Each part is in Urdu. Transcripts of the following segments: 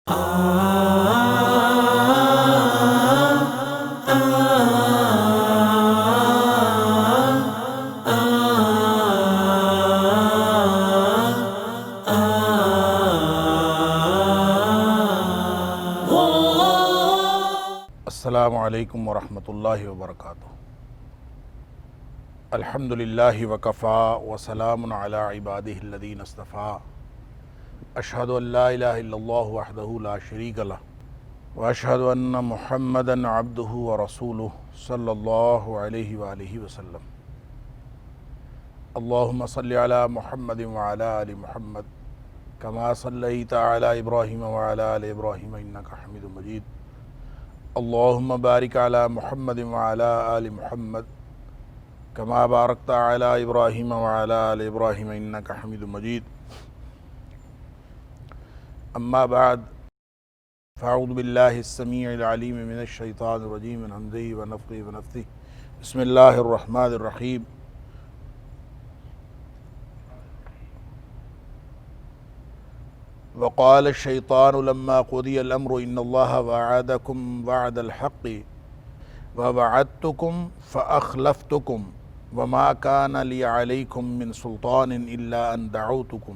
السلام علیکم ورحمۃ اللہ وبرکاتہ۔ الحمدللہ وکفا وسلام علی عبادہ الذین اصطفیٰ، اشہد ان لا الہ الا اللہ وحدہ لا شریک لہ واشہد ان محمدا عبدہ ورسولہ صلی اللہ علیہ وآلہ وسلم۔ اللہم صلی علی محمد وعلی آل محمد کما صلیت علی ابراہیم وعلی آل ابراہیم انکا حمید مجید۔ اللہم بارک علی محمد وعلی آل محمد کما بارکت علی ابراہیم وعلی آل ابراہیم انکا حمید مجید۔ اما بعد فاعوذ باللہ السمیع العلیم من الشیطان الرجیم من ہمزہ ونفخہ ونفثہ۔ بسم اللہ الرحمن الرحیم۔ وقال الشیطان لما قضی الامر ان اللہ وعدکم وعد الحق ووعدتکم فاخلفتکم وما کان لی علیکم من سلطان الا ان دعوتکم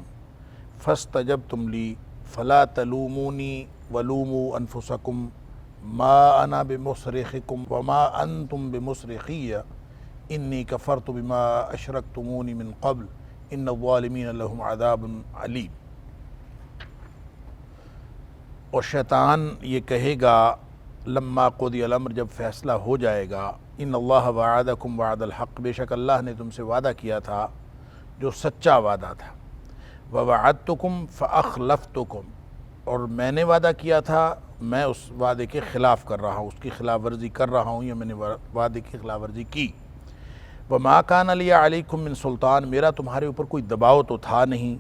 فاستجبتم لی فلا تلومونی ولوموا انفسکم ما انا بمصرخکم وما انتم بمصرخی انی کفرت بما اشرکتمونی من قبل ان الظالمین لهم عذاب علیم۔ اور شیطان یہ کہے گا لما قضی الامر، جب فیصلہ ہو جائے گا، ان اللہ وعدکم وعد الحق، بے شک اللہ نے تم سے وعدہ کیا تھا جو سچا وعدہ تھا، ووعدتکم فاخلفتکم، اور میں نے وعدہ کیا تھا، میں اس وعدے کے خلاف کر رہا ہوں، اس کی خلاف ورزی کر رہا ہوں، یا میں نے وعدے کی خلاف ورزی کی۔ وما کان لی علیکم من سلطان، میرا تمہارے اوپر کوئی دباؤ تو تھا نہیں،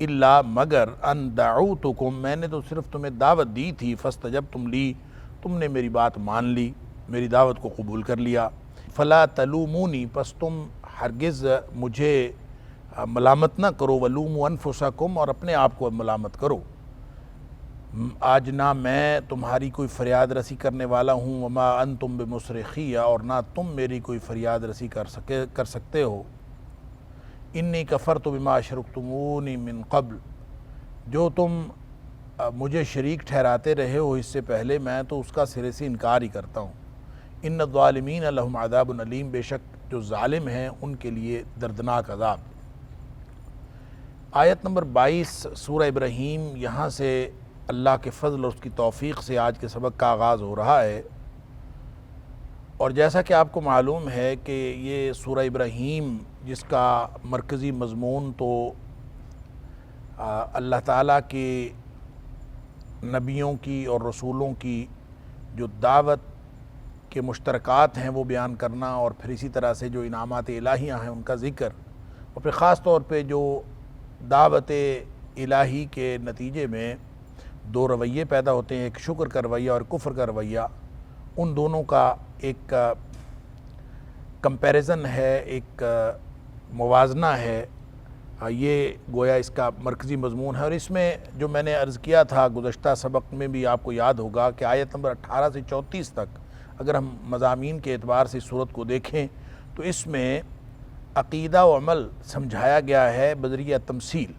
الا مگر ان دعوتکم، میں نے تو صرف تمہیں دعوت دی تھی، فاستجبتم لی، تم نے میری بات مان لی، میری دعوت کو قبول کر لیا۔ فلا تلومونی، پس تم ہرگز مجھے ملامت نہ کرو، ولوموا انفسکم، اور اپنے آپ کو ملامت کرو۔ آج نہ میں تمہاری کوئی فریاد رسی کرنے والا ہوں، وما انتم بمصرخی، اور نہ تم میری کوئی فریاد رسی کر سکتے ہو۔ انی کفرت بما اشرکتمونی من قبل، جو تم مجھے شریک ٹھہراتے رہے ہو اس سے پہلے، میں تو اس کا سرے سے انکار ہی کرتا ہوں۔ ان الظالمین لہم عذاب علیم، بے شک جو ظالم ہیں ان کے لیے دردناک عذاب۔ آیت نمبر 22 سورہ ابراہیم، یہاں سے اللہ کے فضل اور اس کی توفیق سے آج کے سبق کا آغاز ہو رہا ہے۔ اور جیسا کہ آپ کو معلوم ہے کہ یہ سورہ ابراہیم، جس کا مرکزی مضمون تو اللہ تعالیٰ کے نبیوں کی اور رسولوں کی جو دعوت کے مشترکات ہیں وہ بیان کرنا، اور پھر اسی طرح سے جو انعامات الہیہ ہیں ان کا ذکر، اور پھر خاص طور پہ جو دعوت الہی کے نتیجے میں دو رویے پیدا ہوتے ہیں، ایک شکر کا رویہ اور کفر کا رویہ، ان دونوں کا ایک کمپیریزن ہے، ایک موازنہ ہے، یہ گویا اس کا مرکزی مضمون ہے۔ اور اس میں جو میں نے عرض کیا تھا گزشتہ سبق میں بھی، آپ کو یاد ہوگا کہ آیت نمبر 18 سے 34 تک اگر ہم مضامین کے اعتبار سے صورت کو دیکھیں تو اس میں عقیدہ و عمل سمجھایا گیا ہے بذریعہ تمثیل۔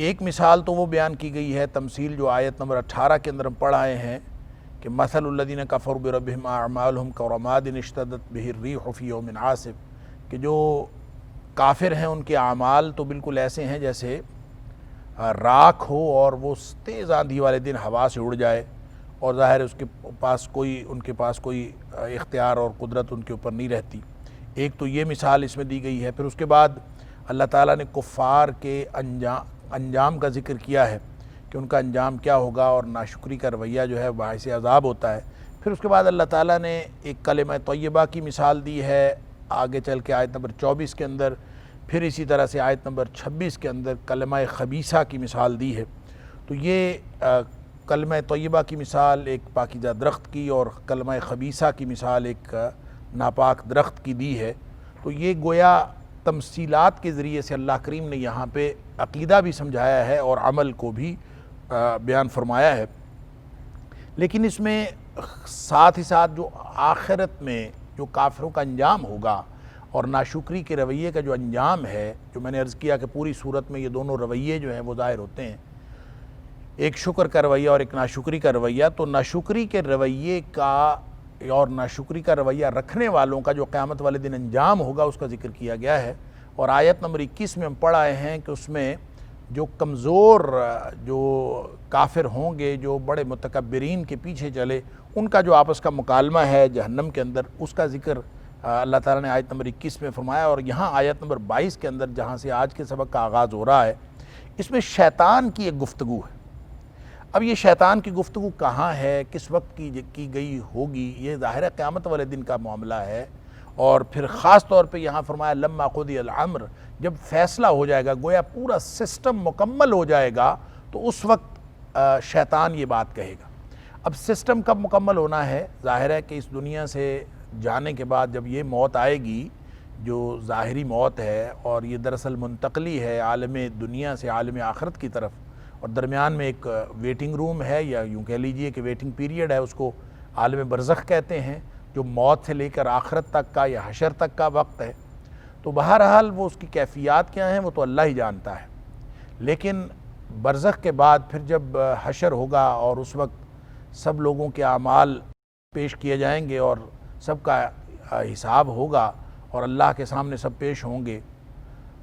ایک مثال تو وہ بیان کی گئی ہے، تمثیل جو آیت نمبر 18 کے اندر ہم پڑھ آئے ہیں کہ مثل الذین کفروا بربہم اعمالہم کرماد اشتدت بہ الریح فی یوم عاصف، کہ جو کافر ہیں ان کے اعمال تو بالکل ایسے ہیں جیسے راکھ ہو اور وہ تیز آندھی والے دن ہوا سے اڑ جائے، اور ظاہر ہے ان کے پاس کوئی اختیار اور قدرت ان کے اوپر نہیں رہتی۔ ایک تو یہ مثال اس میں دی گئی ہے۔ پھر اس کے بعد اللہ تعالیٰ نے کفار کے انجام کا ذکر کیا ہے کہ ان کا انجام کیا ہوگا، اور ناشکری کا رویہ جو ہے باعث عذاب ہوتا ہے۔ پھر اس کے بعد اللہ تعالیٰ نے ایک کلمہ طیبہ کی مثال دی ہے آگے چل کے آیت نمبر 24 کے اندر، پھر اسی طرح سے آیت نمبر 26 کے اندر کلمہ خبیثہ کی مثال دی ہے۔ تو یہ کلمہ طیبہ کی مثال ایک پاکیزہ درخت کی، اور کلمہ خبیثہ کی مثال ایک ناپاک درخت کی دی ہے۔ تو یہ گویا تمثیلات کے ذریعے سے اللہ کریم نے یہاں پہ عقیدہ بھی سمجھایا ہے اور عمل کو بھی بیان فرمایا ہے، لیکن اس میں ساتھ ہی ساتھ جو آخرت میں جو کافروں کا انجام ہوگا اور ناشکری کے رویے کا جو انجام ہے، جو میں نے عرض کیا کہ پوری صورت میں یہ دونوں رویے جو ہیں وہ ظاہر ہوتے ہیں، ایک شکر کا رویہ اور ایک ناشکری کا رویہ. تو ناشکری کے رویے کا اور ناشکری کا رویہ رکھنے والوں کا جو قیامت والے دن انجام ہوگا اس کا ذکر کیا گیا ہے. اور آیت نمبر 21 میں ہم پڑھ آئے ہیں کہ اس میں جو کمزور جو کافر ہوں گے، جو بڑے متکبرین کے پیچھے چلے، ان کا جو آپس کا مکالمہ ہے جہنم کے اندر، اس کا ذکر اللہ تعالیٰ نے آیت نمبر 21 میں فرمایا. اور یہاں آیت نمبر 22 کے اندر جہاں سے آج کے سبق کا آغاز ہو رہا ہے، اس میں شیطان کی ایک گفتگو ہے. اب یہ شیطان کی گفتگو کہاں ہے، کس وقت کی گئی ہوگی، یہ ظاہر ہے قیامت والے دن کا معاملہ ہے. اور پھر خاص طور پہ یہاں فرمایا لما قضی الامر، جب فیصلہ ہو جائے گا، گویا پورا سسٹم مکمل ہو جائے گا، تو اس وقت شیطان یہ بات کہے گا. اب سسٹم کب مکمل ہونا ہے؟ ظاہر ہے کہ اس دنیا سے جانے کے بعد جب یہ موت آئے گی، جو ظاہری موت ہے، اور یہ دراصل منتقلی ہے عالم دنیا سے عالم آخرت کی طرف، اور درمیان میں ایک ویٹنگ روم ہے، یا یوں کہہ لیجئے کہ ویٹنگ پیریڈ ہے، اس کو عالم برزخ کہتے ہیں، جو موت سے لے کر آخرت تک کا یا حشر تک کا وقت ہے. تو بہرحال وہ اس کی کیفیات کیا ہیں وہ تو اللہ ہی جانتا ہے. لیکن برزخ کے بعد پھر جب حشر ہوگا اور اس وقت سب لوگوں کے اعمال پیش کیے جائیں گے اور سب کا حساب ہوگا اور اللہ کے سامنے سب پیش ہوں گے،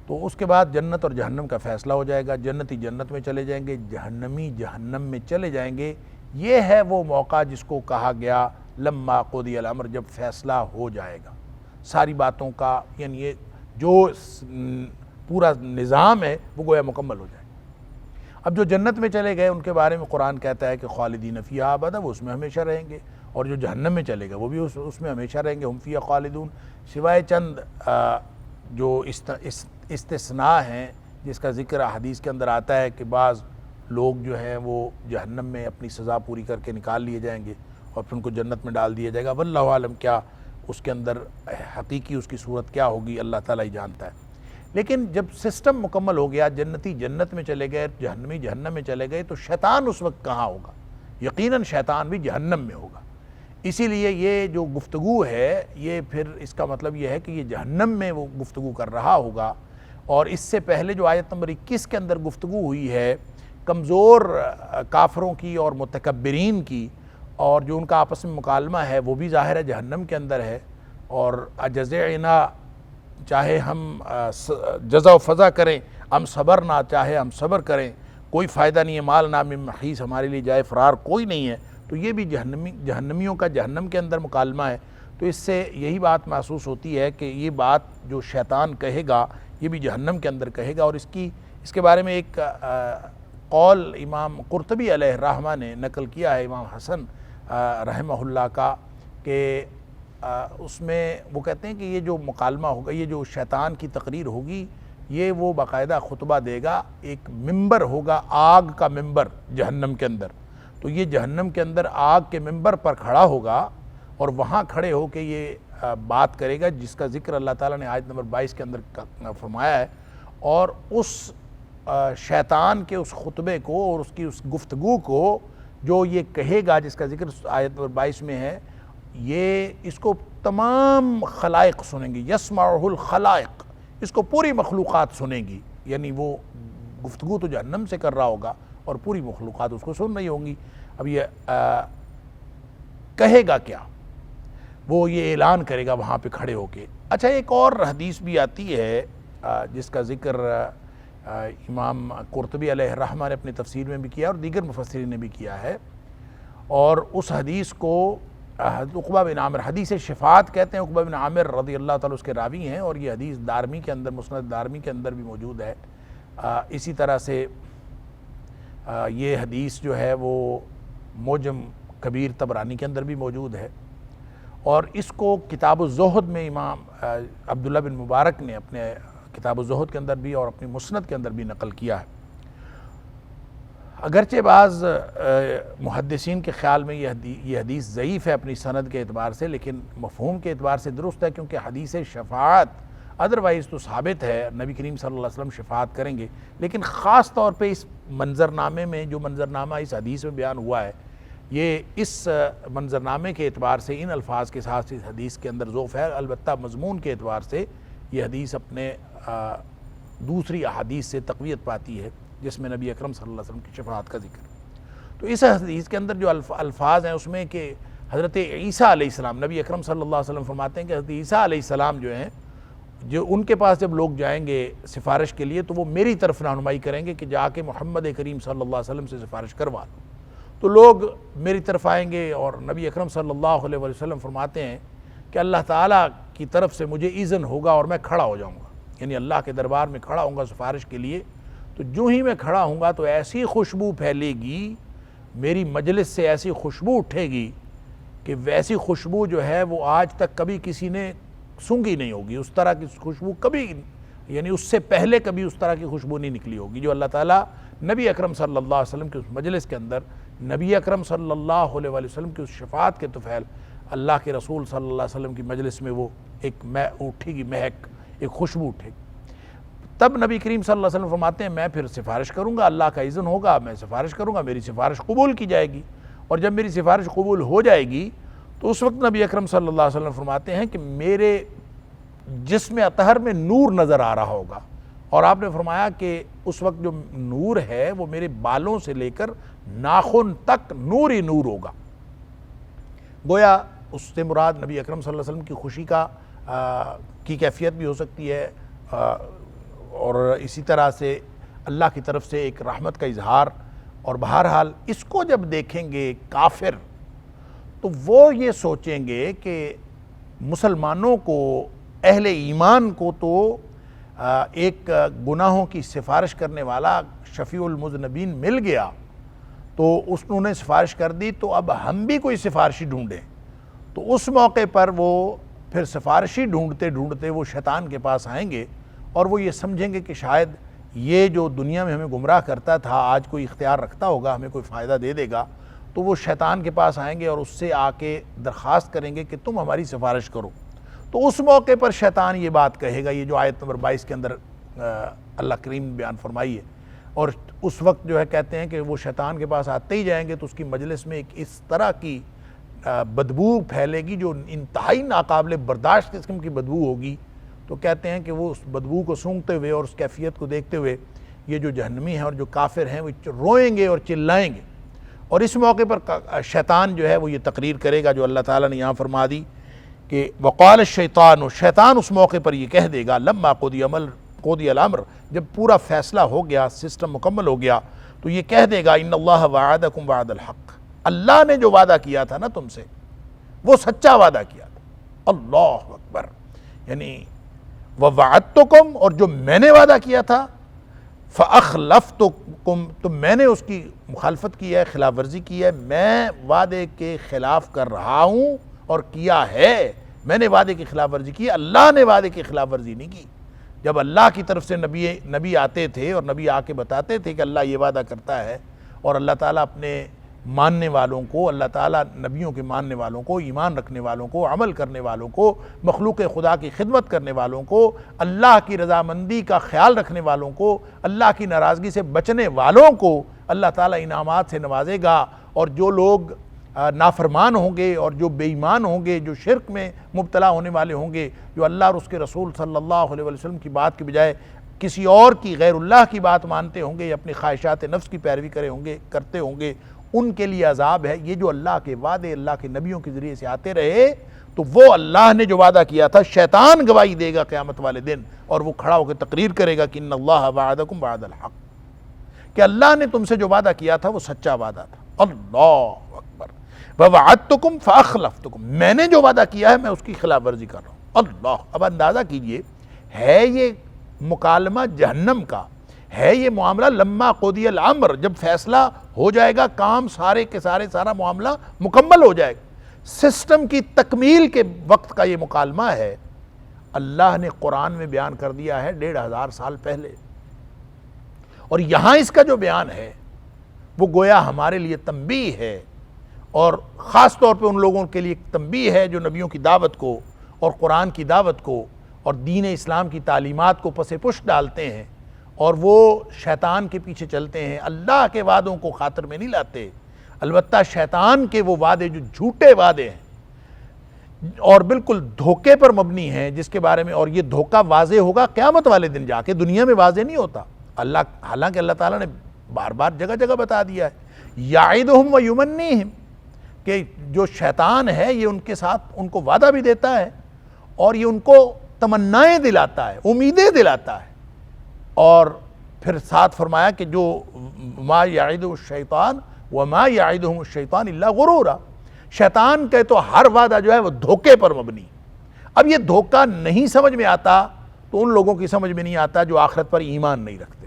تو اس کے بعد جنت اور جہنم کا فیصلہ ہو جائے گا. جنتی جنت میں چلے جائیں گے، جہنمی جہنم میں چلے جائیں گے. یہ ہے وہ موقع جس کو کہا گیا لما قضی الامر، جب فیصلہ ہو جائے گا ساری باتوں کا، یعنی یہ جو پورا نظام ہے وہ گویا مکمل ہو جائے گا. اب جو جنت میں چلے گئے ان کے بارے میں قرآن کہتا ہے کہ خالدین فیہا ابدا، وہ اس میں ہمیشہ رہیں گے. اور جو جہنم میں چلے گئے وہ بھی اس میں ہمیشہ رہیں گے، ہم فیہا خالدون، سوائے چند جو استثناء ہیں جس کا ذکر حدیث کے اندر آتا ہے کہ بعض لوگ جو ہیں وہ جہنم میں اپنی سزا پوری کر کے نکال لیے جائیں گے اور پھر ان کو جنت میں ڈال دیا جائے گا. واللہ عالم کیا اس کے اندر حقیقی اس کی صورت کیا ہوگی، اللہ تعالیٰ ہی جانتا ہے. لیکن جب سسٹم مکمل ہو گیا، جنتی جنت میں چلے گئے، جہنمی جہنم میں چلے گئے، تو شیطان اس وقت کہاں ہوگا؟ یقیناً شیطان بھی جہنم میں ہوگا. اسی لیے یہ جو گفتگو ہے، یہ پھر اس کا مطلب یہ ہے کہ یہ جہنم میں وہ گفتگو کر رہا ہوگا. اور اس سے پہلے جو آیت نمبر 21 کے اندر گفتگو ہوئی ہے کمزور کافروں کی اور متکبرین کی، اور جو ان کا آپس میں مکالمہ ہے وہ بھی ظاہر ہے جہنم کے اندر ہے. اور اجزعنا، چاہے ہم جزا و فضا کریں، ہم صبر نہ، چاہے ہم صبر کریں، کوئی فائدہ نہیں ہے، مال نہ من محیص، ہمارے لیے جائے فرار کوئی نہیں ہے. تو یہ بھی جہنمیوں کا جہنم کے اندر مکالمہ ہے. تو اس سے یہی بات محسوس ہوتی ہے کہ یہ بات جو شیطان کہے گا یہ بھی جہنم کے اندر کہے گا. اور اس کے بارے میں ایک قول امام قرطبی علیہ الرحمہ نے نقل کیا ہے امام حسن رحمہ اللہ کا، کہ اس میں وہ کہتے ہیں کہ یہ جو مکالمہ ہوگا، یہ جو شیطان کی تقریر ہوگی، یہ وہ باقاعدہ خطبہ دے گا. ایک ممبر ہوگا، آگ کا ممبر جہنم کے اندر. تو یہ جہنم کے اندر آگ کے ممبر پر کھڑا ہوگا اور وہاں کھڑے ہو کے یہ بات کرے گا جس کا ذکر اللہ تعالیٰ نے آیت نمبر 22 کے اندر فرمایا ہے. اور اس شیطان کے اس خطبے کو اور اس کی اس گفتگو کو جو یہ کہے گا، جس کا ذکر آیت نمبر 22 میں ہے، یہ اس کو تمام خلائق سنیں گی. یسمعہ الخلائق، اس کو پوری مخلوقات سنیں گی. یعنی وہ گفتگو تو جہنم سے کر رہا ہوگا اور پوری مخلوقات اس کو سن رہی ہوں گی. اب یہ کہے گا کیا؟ وہ یہ اعلان کرے گا وہاں پہ کھڑے ہو کے. اچھا، ایک اور حدیث بھی آتی ہے جس کا ذکر امام قرطبی علیہ الرحمہ نے اپنی تفسیر میں بھی کیا اور دیگر مفسرین نے بھی کیا ہے. اور اس حدیث کو عقبہ بن عامر، حدیث شفاعت کہتے ہیں. عقبہ بن عامر رضی اللہ تعالیٰ اس کے راوی ہیں، اور یہ حدیث دارمی کے اندر، مسند دارمی کے اندر بھی موجود ہے. اسی طرح سے یہ حدیث جو ہے وہ معجم کبیر طبرانی کے اندر بھی موجود ہے. اور اس کو کتاب الزہد میں امام عبداللہ بن مبارک نے اپنے کتاب الزہد کے اندر بھی اور اپنی مسند کے اندر بھی نقل کیا ہے. اگرچہ بعض محدثین کے خیال میں یہ حدیث ضعیف ہے اپنی سند کے اعتبار سے، لیکن مفہوم کے اعتبار سے درست ہے، کیونکہ حدیث شفاعت ادروائز تو ثابت ہے نبی کریم صلی اللہ علیہ وسلم شفاعت کریں گے، لیکن خاص طور پہ اس منظرنامے میں جو منظرنامہ اس حدیث میں بیان ہوا ہے، یہ اس منظرنامے کے اعتبار سے ان الفاظ کے ساتھ اس حدیث کے اندر ذوف ہے، البتہ مضمون کے اعتبار سے یہ حدیث اپنے دوسری احادیث سے تقویت پاتی ہے جس میں نبی اکرم صلی اللہ علیہ وسلم کی شفاعت کا ذکر ہے۔ تو اس حدیث کے اندر جو الفاظ ہیں اس میں کہ حضرت عیسیٰ علیہ السلام، نبی اکرم صلی اللہ علیہ وسلم فرماتے ہیں کہ حضرت عیسیٰ علیہ السلام جو ہیں، جو ان کے پاس جب لوگ جائیں گے سفارش کے لیے تو وہ میری طرف رہنمائی کریں گے کہ جا کے محمد کریم صلی اللہ علیہ وسلم سے سفارش کروا لو۔ تو لوگ میری طرف آئیں گے اور نبی اکرم صلی اللہ علیہ وسلم فرماتے ہیں کہ اللہ تعالیٰ کی طرف سے مجھے اذن ہوگا اور میں کھڑا ہو جاؤں گا، یعنی اللہ کے دربار میں کھڑا ہوں گا سفارش کے لیے۔ تو جو ہی میں کھڑا ہوں گا تو ایسی خوشبو پھیلے گی، میری مجلس سے ایسی خوشبو اٹھے گی کہ ویسی خوشبو جو ہے وہ آج تک کبھی کسی نے سونگھی نہیں ہوگی، اس طرح کی خوشبو کبھی، یعنی اس سے پہلے کبھی اس طرح کی خوشبو نہیں نکلی ہوگی جو اللہ تعالیٰ نبی اکرم صلی اللہ علیہ وسلم کے اس مجلس کے اندر، نبی اکرم صلی اللہ علیہ وسلم کی اس شفاعت کے طفیل اللہ کے رسول صلی اللہ علیہ وسلم کی مجلس میں وہ ایک اٹھے گی مہک، ایک خوشبو اٹھے گی۔ تب نبی کریم صلی اللہ علیہ وسلم فرماتے ہیں میں پھر سفارش کروں گا، اللہ کا اذن ہوگا، میں سفارش کروں گا، میری سفارش قبول کی جائے گی، اور جب میری سفارش قبول ہو جائے گی تو اس وقت نبی اکرم صلی اللہ علیہ وسلم فرماتے ہیں کہ میرے جسم اطہر میں نور نظر آ رہا ہوگا، اور آپ نے فرمایا کہ اس وقت جو نور ہے وہ میرے بالوں سے لے کر ناخن تک نور ہی نور ہوگا۔ گویا اس سے مراد نبی اکرم صلی اللہ علیہ وسلم کی خوشی کی کیفیت بھی ہو سکتی ہے، اور اسی طرح سے اللہ کی طرف سے ایک رحمت کا اظہار۔ اور بہرحال اس کو جب دیکھیں گے کافر تو وہ یہ سوچیں گے کہ مسلمانوں کو، اہل ایمان کو تو ایک گناہوں کی سفارش کرنے والا شفیع المذنبین مل گیا، تو انہوں نے سفارش کر دی، تو اب ہم بھی کوئی سفارشی ڈھونڈیں۔ تو اس موقع پر وہ پھر سفارشی ڈھونڈتے ڈھونڈتے وہ شیطان کے پاس آئیں گے، اور وہ یہ سمجھیں گے کہ شاید یہ جو دنیا میں ہمیں گمراہ کرتا تھا آج کوئی اختیار رکھتا ہوگا، ہمیں کوئی فائدہ دے دے گا۔ تو وہ شیطان کے پاس آئیں گے اور اس سے آ کے درخواست کریں گے کہ تم ہماری سفارش کرو۔ تو اس موقع پر شیطان یہ بات کہے گا، یہ جو آیت نمبر 22 کے اندر اللہ کریم نے بیان فرمائی ہے، اور اس وقت جو ہے کہتے ہیں کہ وہ شیطان کے پاس آتے ہی جائیں گے تو اس کی مجلس میں ایک اس طرح کی بدبو پھیلے گی جو انتہائی ناقابل برداشت قسم کی بدبو ہوگی۔ تو کہتے ہیں کہ وہ اس بدبو کو سونگھتے ہوئے اور اس کیفیت کو دیکھتے ہوئے یہ جو جہنمی ہیں اور جو کافر ہیں وہ روئیں گے اور چلائیں گے۔ اور اس موقع پر شیطان جو ہے وہ یہ تقریر کرے گا جو اللہ تعالیٰ نے یہاں فرما دی کہ وقال الشیطان، شیطان اس موقع پر یہ کہہ دے گا لما قضی الامر، جب پورا فیصلہ ہو گیا، سسٹم مکمل ہو گیا، تو یہ کہہ دے گا ان اللہ وعدکم وعد الحق، اللہ نے جو وعدہ کیا تھا نا تم سے وہ سچا وعدہ کیا تھا۔ اللہ اکبر، یعنی وَوَعَدْتُكُمْ، اور جو میں نے وعدہ کیا تھا، فَأَخْلَفْتُكُمْ، تو میں نے اس کی مخالفت کی ہے، خلاف ورزی کی ہے، میں وعدے کے خلاف کر رہا ہوں اور کیا ہے، میں نے وعدے کی خلاف ورزی کی، اللہ نے وعدے کی خلاف ورزی نہیں کی۔ جب اللہ کی طرف سے نبی آتے تھے اور نبی آ کے بتاتے تھے کہ اللہ یہ وعدہ کرتا ہے، اور اللہ تعالیٰ اپنے ماننے والوں کو، اللہ تعالیٰ نبیوں کے ماننے والوں کو، ایمان رکھنے والوں کو، عمل کرنے والوں کو، مخلوق خدا کی خدمت کرنے والوں کو، اللہ کی رضامندی کا خیال رکھنے والوں کو، اللہ کی ناراضگی سے بچنے والوں کو اللہ تعالیٰ انعامات سے نوازے گا، اور جو لوگ نافرمان ہوں گے اور جو بے ایمان ہوں گے، جو شرک میں مبتلا ہونے والے ہوں گے، جو اللہ اور اس کے رسول صلی اللہ علیہ وسلم کی بات کے بجائے کسی اور کی، غیر اللہ کی بات مانتے ہوں گے یا اپنی خواہشات نفس کی پیروی کرتے ہوں گے، ان کے لیے عذاب ہے۔ یہ جو اللہ کے وعدے اللہ کے نبیوں کے ذریعے سے آتے رہے، تو وہ اللہ نے جو وعدہ کیا تھا شیطان گواہی دے گا قیامت والے دن، اور وہ کھڑا ہو کے تقریر کرے گا کہ ان اللہ وعدکم وعد الحق، کہ اللہ نے تم سے جو وعدہ کیا تھا وہ سچا وعدہ تھا۔ اللہ اکبر، وَوَعَدْتُكُمْ فَأَخْلَفْتُكُمْ، میں نے جو وعدہ کیا ہے میں اس کی خلاف ورزی کر رہا ہوں۔ اللہ، اب اندازہ کیجئے، ہے یہ مکالمہ جہنم کا، ہے یہ معاملہ لما قضی الامر، جب فیصلہ ہو جائے گا، کام سارے کے سارا معاملہ مکمل ہو جائے گا، سسٹم کی تکمیل کے وقت کا یہ مکالمہ ہے۔ اللہ نے قرآن میں بیان کر دیا ہے 1500 سال پہلے، اور یہاں اس کا جو بیان ہے وہ گویا ہمارے لیے تنبیہ ہے، اور خاص طور پہ ان لوگوں کے لیے ایک تنبیہ ہے جو نبیوں کی دعوت کو اور قرآن کی دعوت کو اور دین اسلام کی تعلیمات کو پس پش ڈالتے ہیں اور وہ شیطان کے پیچھے چلتے ہیں، اللہ کے وعدوں کو خاطر میں نہیں لاتے، البتہ شیطان کے وہ وعدے جو جھوٹے وعدے ہیں اور بالکل دھوکے پر مبنی ہیں، جس کے بارے میں، اور یہ دھوکہ واضح ہوگا قیامت والے دن جا کے، دنیا میں واضح نہیں ہوتا۔ حالانکہ اللہ تعالیٰ نے بار بار جگہ جگہ بتا دیا ہے، یعدہم ویمنیہم، کہ جو شیطان ہے یہ ان کے ساتھ ان کو وعدہ بھی دیتا ہے اور یہ ان کو تمنائیں دلاتا ہے، امیدیں دلاتا ہے، اور پھر ساتھ فرمایا کہ جو ما یعدہ الشیطان وما یعدہم الشیطان الا غرورا، شیطان کا تو ہر وعدہ جو ہے وہ دھوکے پر مبنی۔ اب یہ دھوکہ نہیں سمجھ میں آتا تو ان لوگوں کی سمجھ میں نہیں آتا جو آخرت پر ایمان نہیں رکھتے۔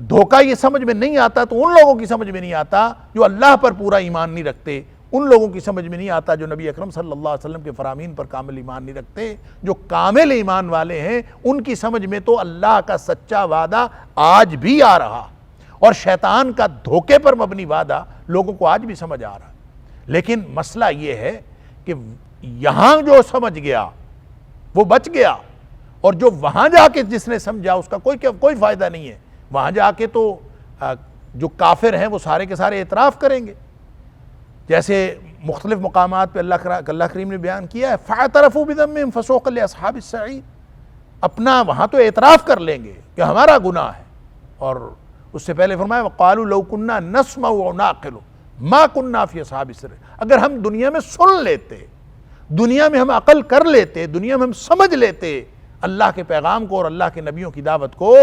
دھوکہ یہ سمجھ میں نہیں آتا تو ان لوگوں کی سمجھ میں نہیں آتا جو اللہ پر پورا ایمان نہیں رکھتے، ان لوگوں کی سمجھ میں نہیں آتا جو نبی اکرم صلی اللہ علیہ وسلم کے فرامین پر کامل ایمان نہیں رکھتے۔ جو کامل ایمان والے ہیں ان کی سمجھ میں تو اللہ کا سچا وعدہ آج بھی آ رہا، اور شیطان کا دھوکے پر مبنی وعدہ لوگوں کو آج بھی سمجھ آ رہا۔ لیکن مسئلہ یہ ہے کہ یہاں جو سمجھ گیا وہ بچ گیا، اور جو وہاں جا کے جس نے سمجھا اس کا کوئی فائدہ نہیں ہے۔ وہاں جا کے تو جو کافر ہیں وہ سارے کے سارے اعتراف کریں گے، جیسے مختلف مقامات پہ اللہ کریم نے بیان کیا ہے، فَاعْتَرَفُوا بِذَنبِهِمْ فَسُوقًا لِأَصْحَابِ السَّعِيرِ، اپنا وہاں تو اعتراف کر لیں گے کہ ہمارا گناہ ہے، اور اس سے پہلے فرمایا وَقَالُوا لَوْ كُنَّا نَسْمَعُ وَنَعْقِلُ مَا كُنَّا فِي أَصْحَابِ السَّعِيرِ، اگر ہم دنیا میں سن لیتے، دنیا میں ہم عقل کر لیتے، دنیا میں ہم سمجھ لیتے اللہ کے پیغام کو اور اللہ کے نبیوں کی دعوت کو،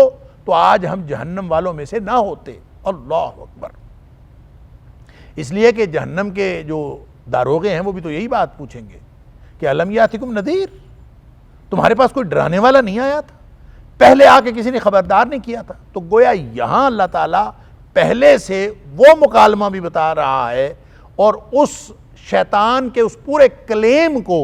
تو آج ہم جہنم والوں میں سے نہ ہوتے۔ اللہ اکبر۔ اس لیے کہ جہنم کے جو داروغے ہیں وہ بھی تو یہی بات پوچھیں گے کہ الم یاتکم نذیر، تمہارے پاس کوئی ڈرانے والا نہیں آیا تھا، پہلے آ کے کسی نے خبردار نہیں کیا تھا؟ تو گویا یہاں اللہ تعالیٰ پہلے سے وہ مکالمہ بھی بتا رہا ہے، اور اس شیطان کے اس پورے کلیم کو،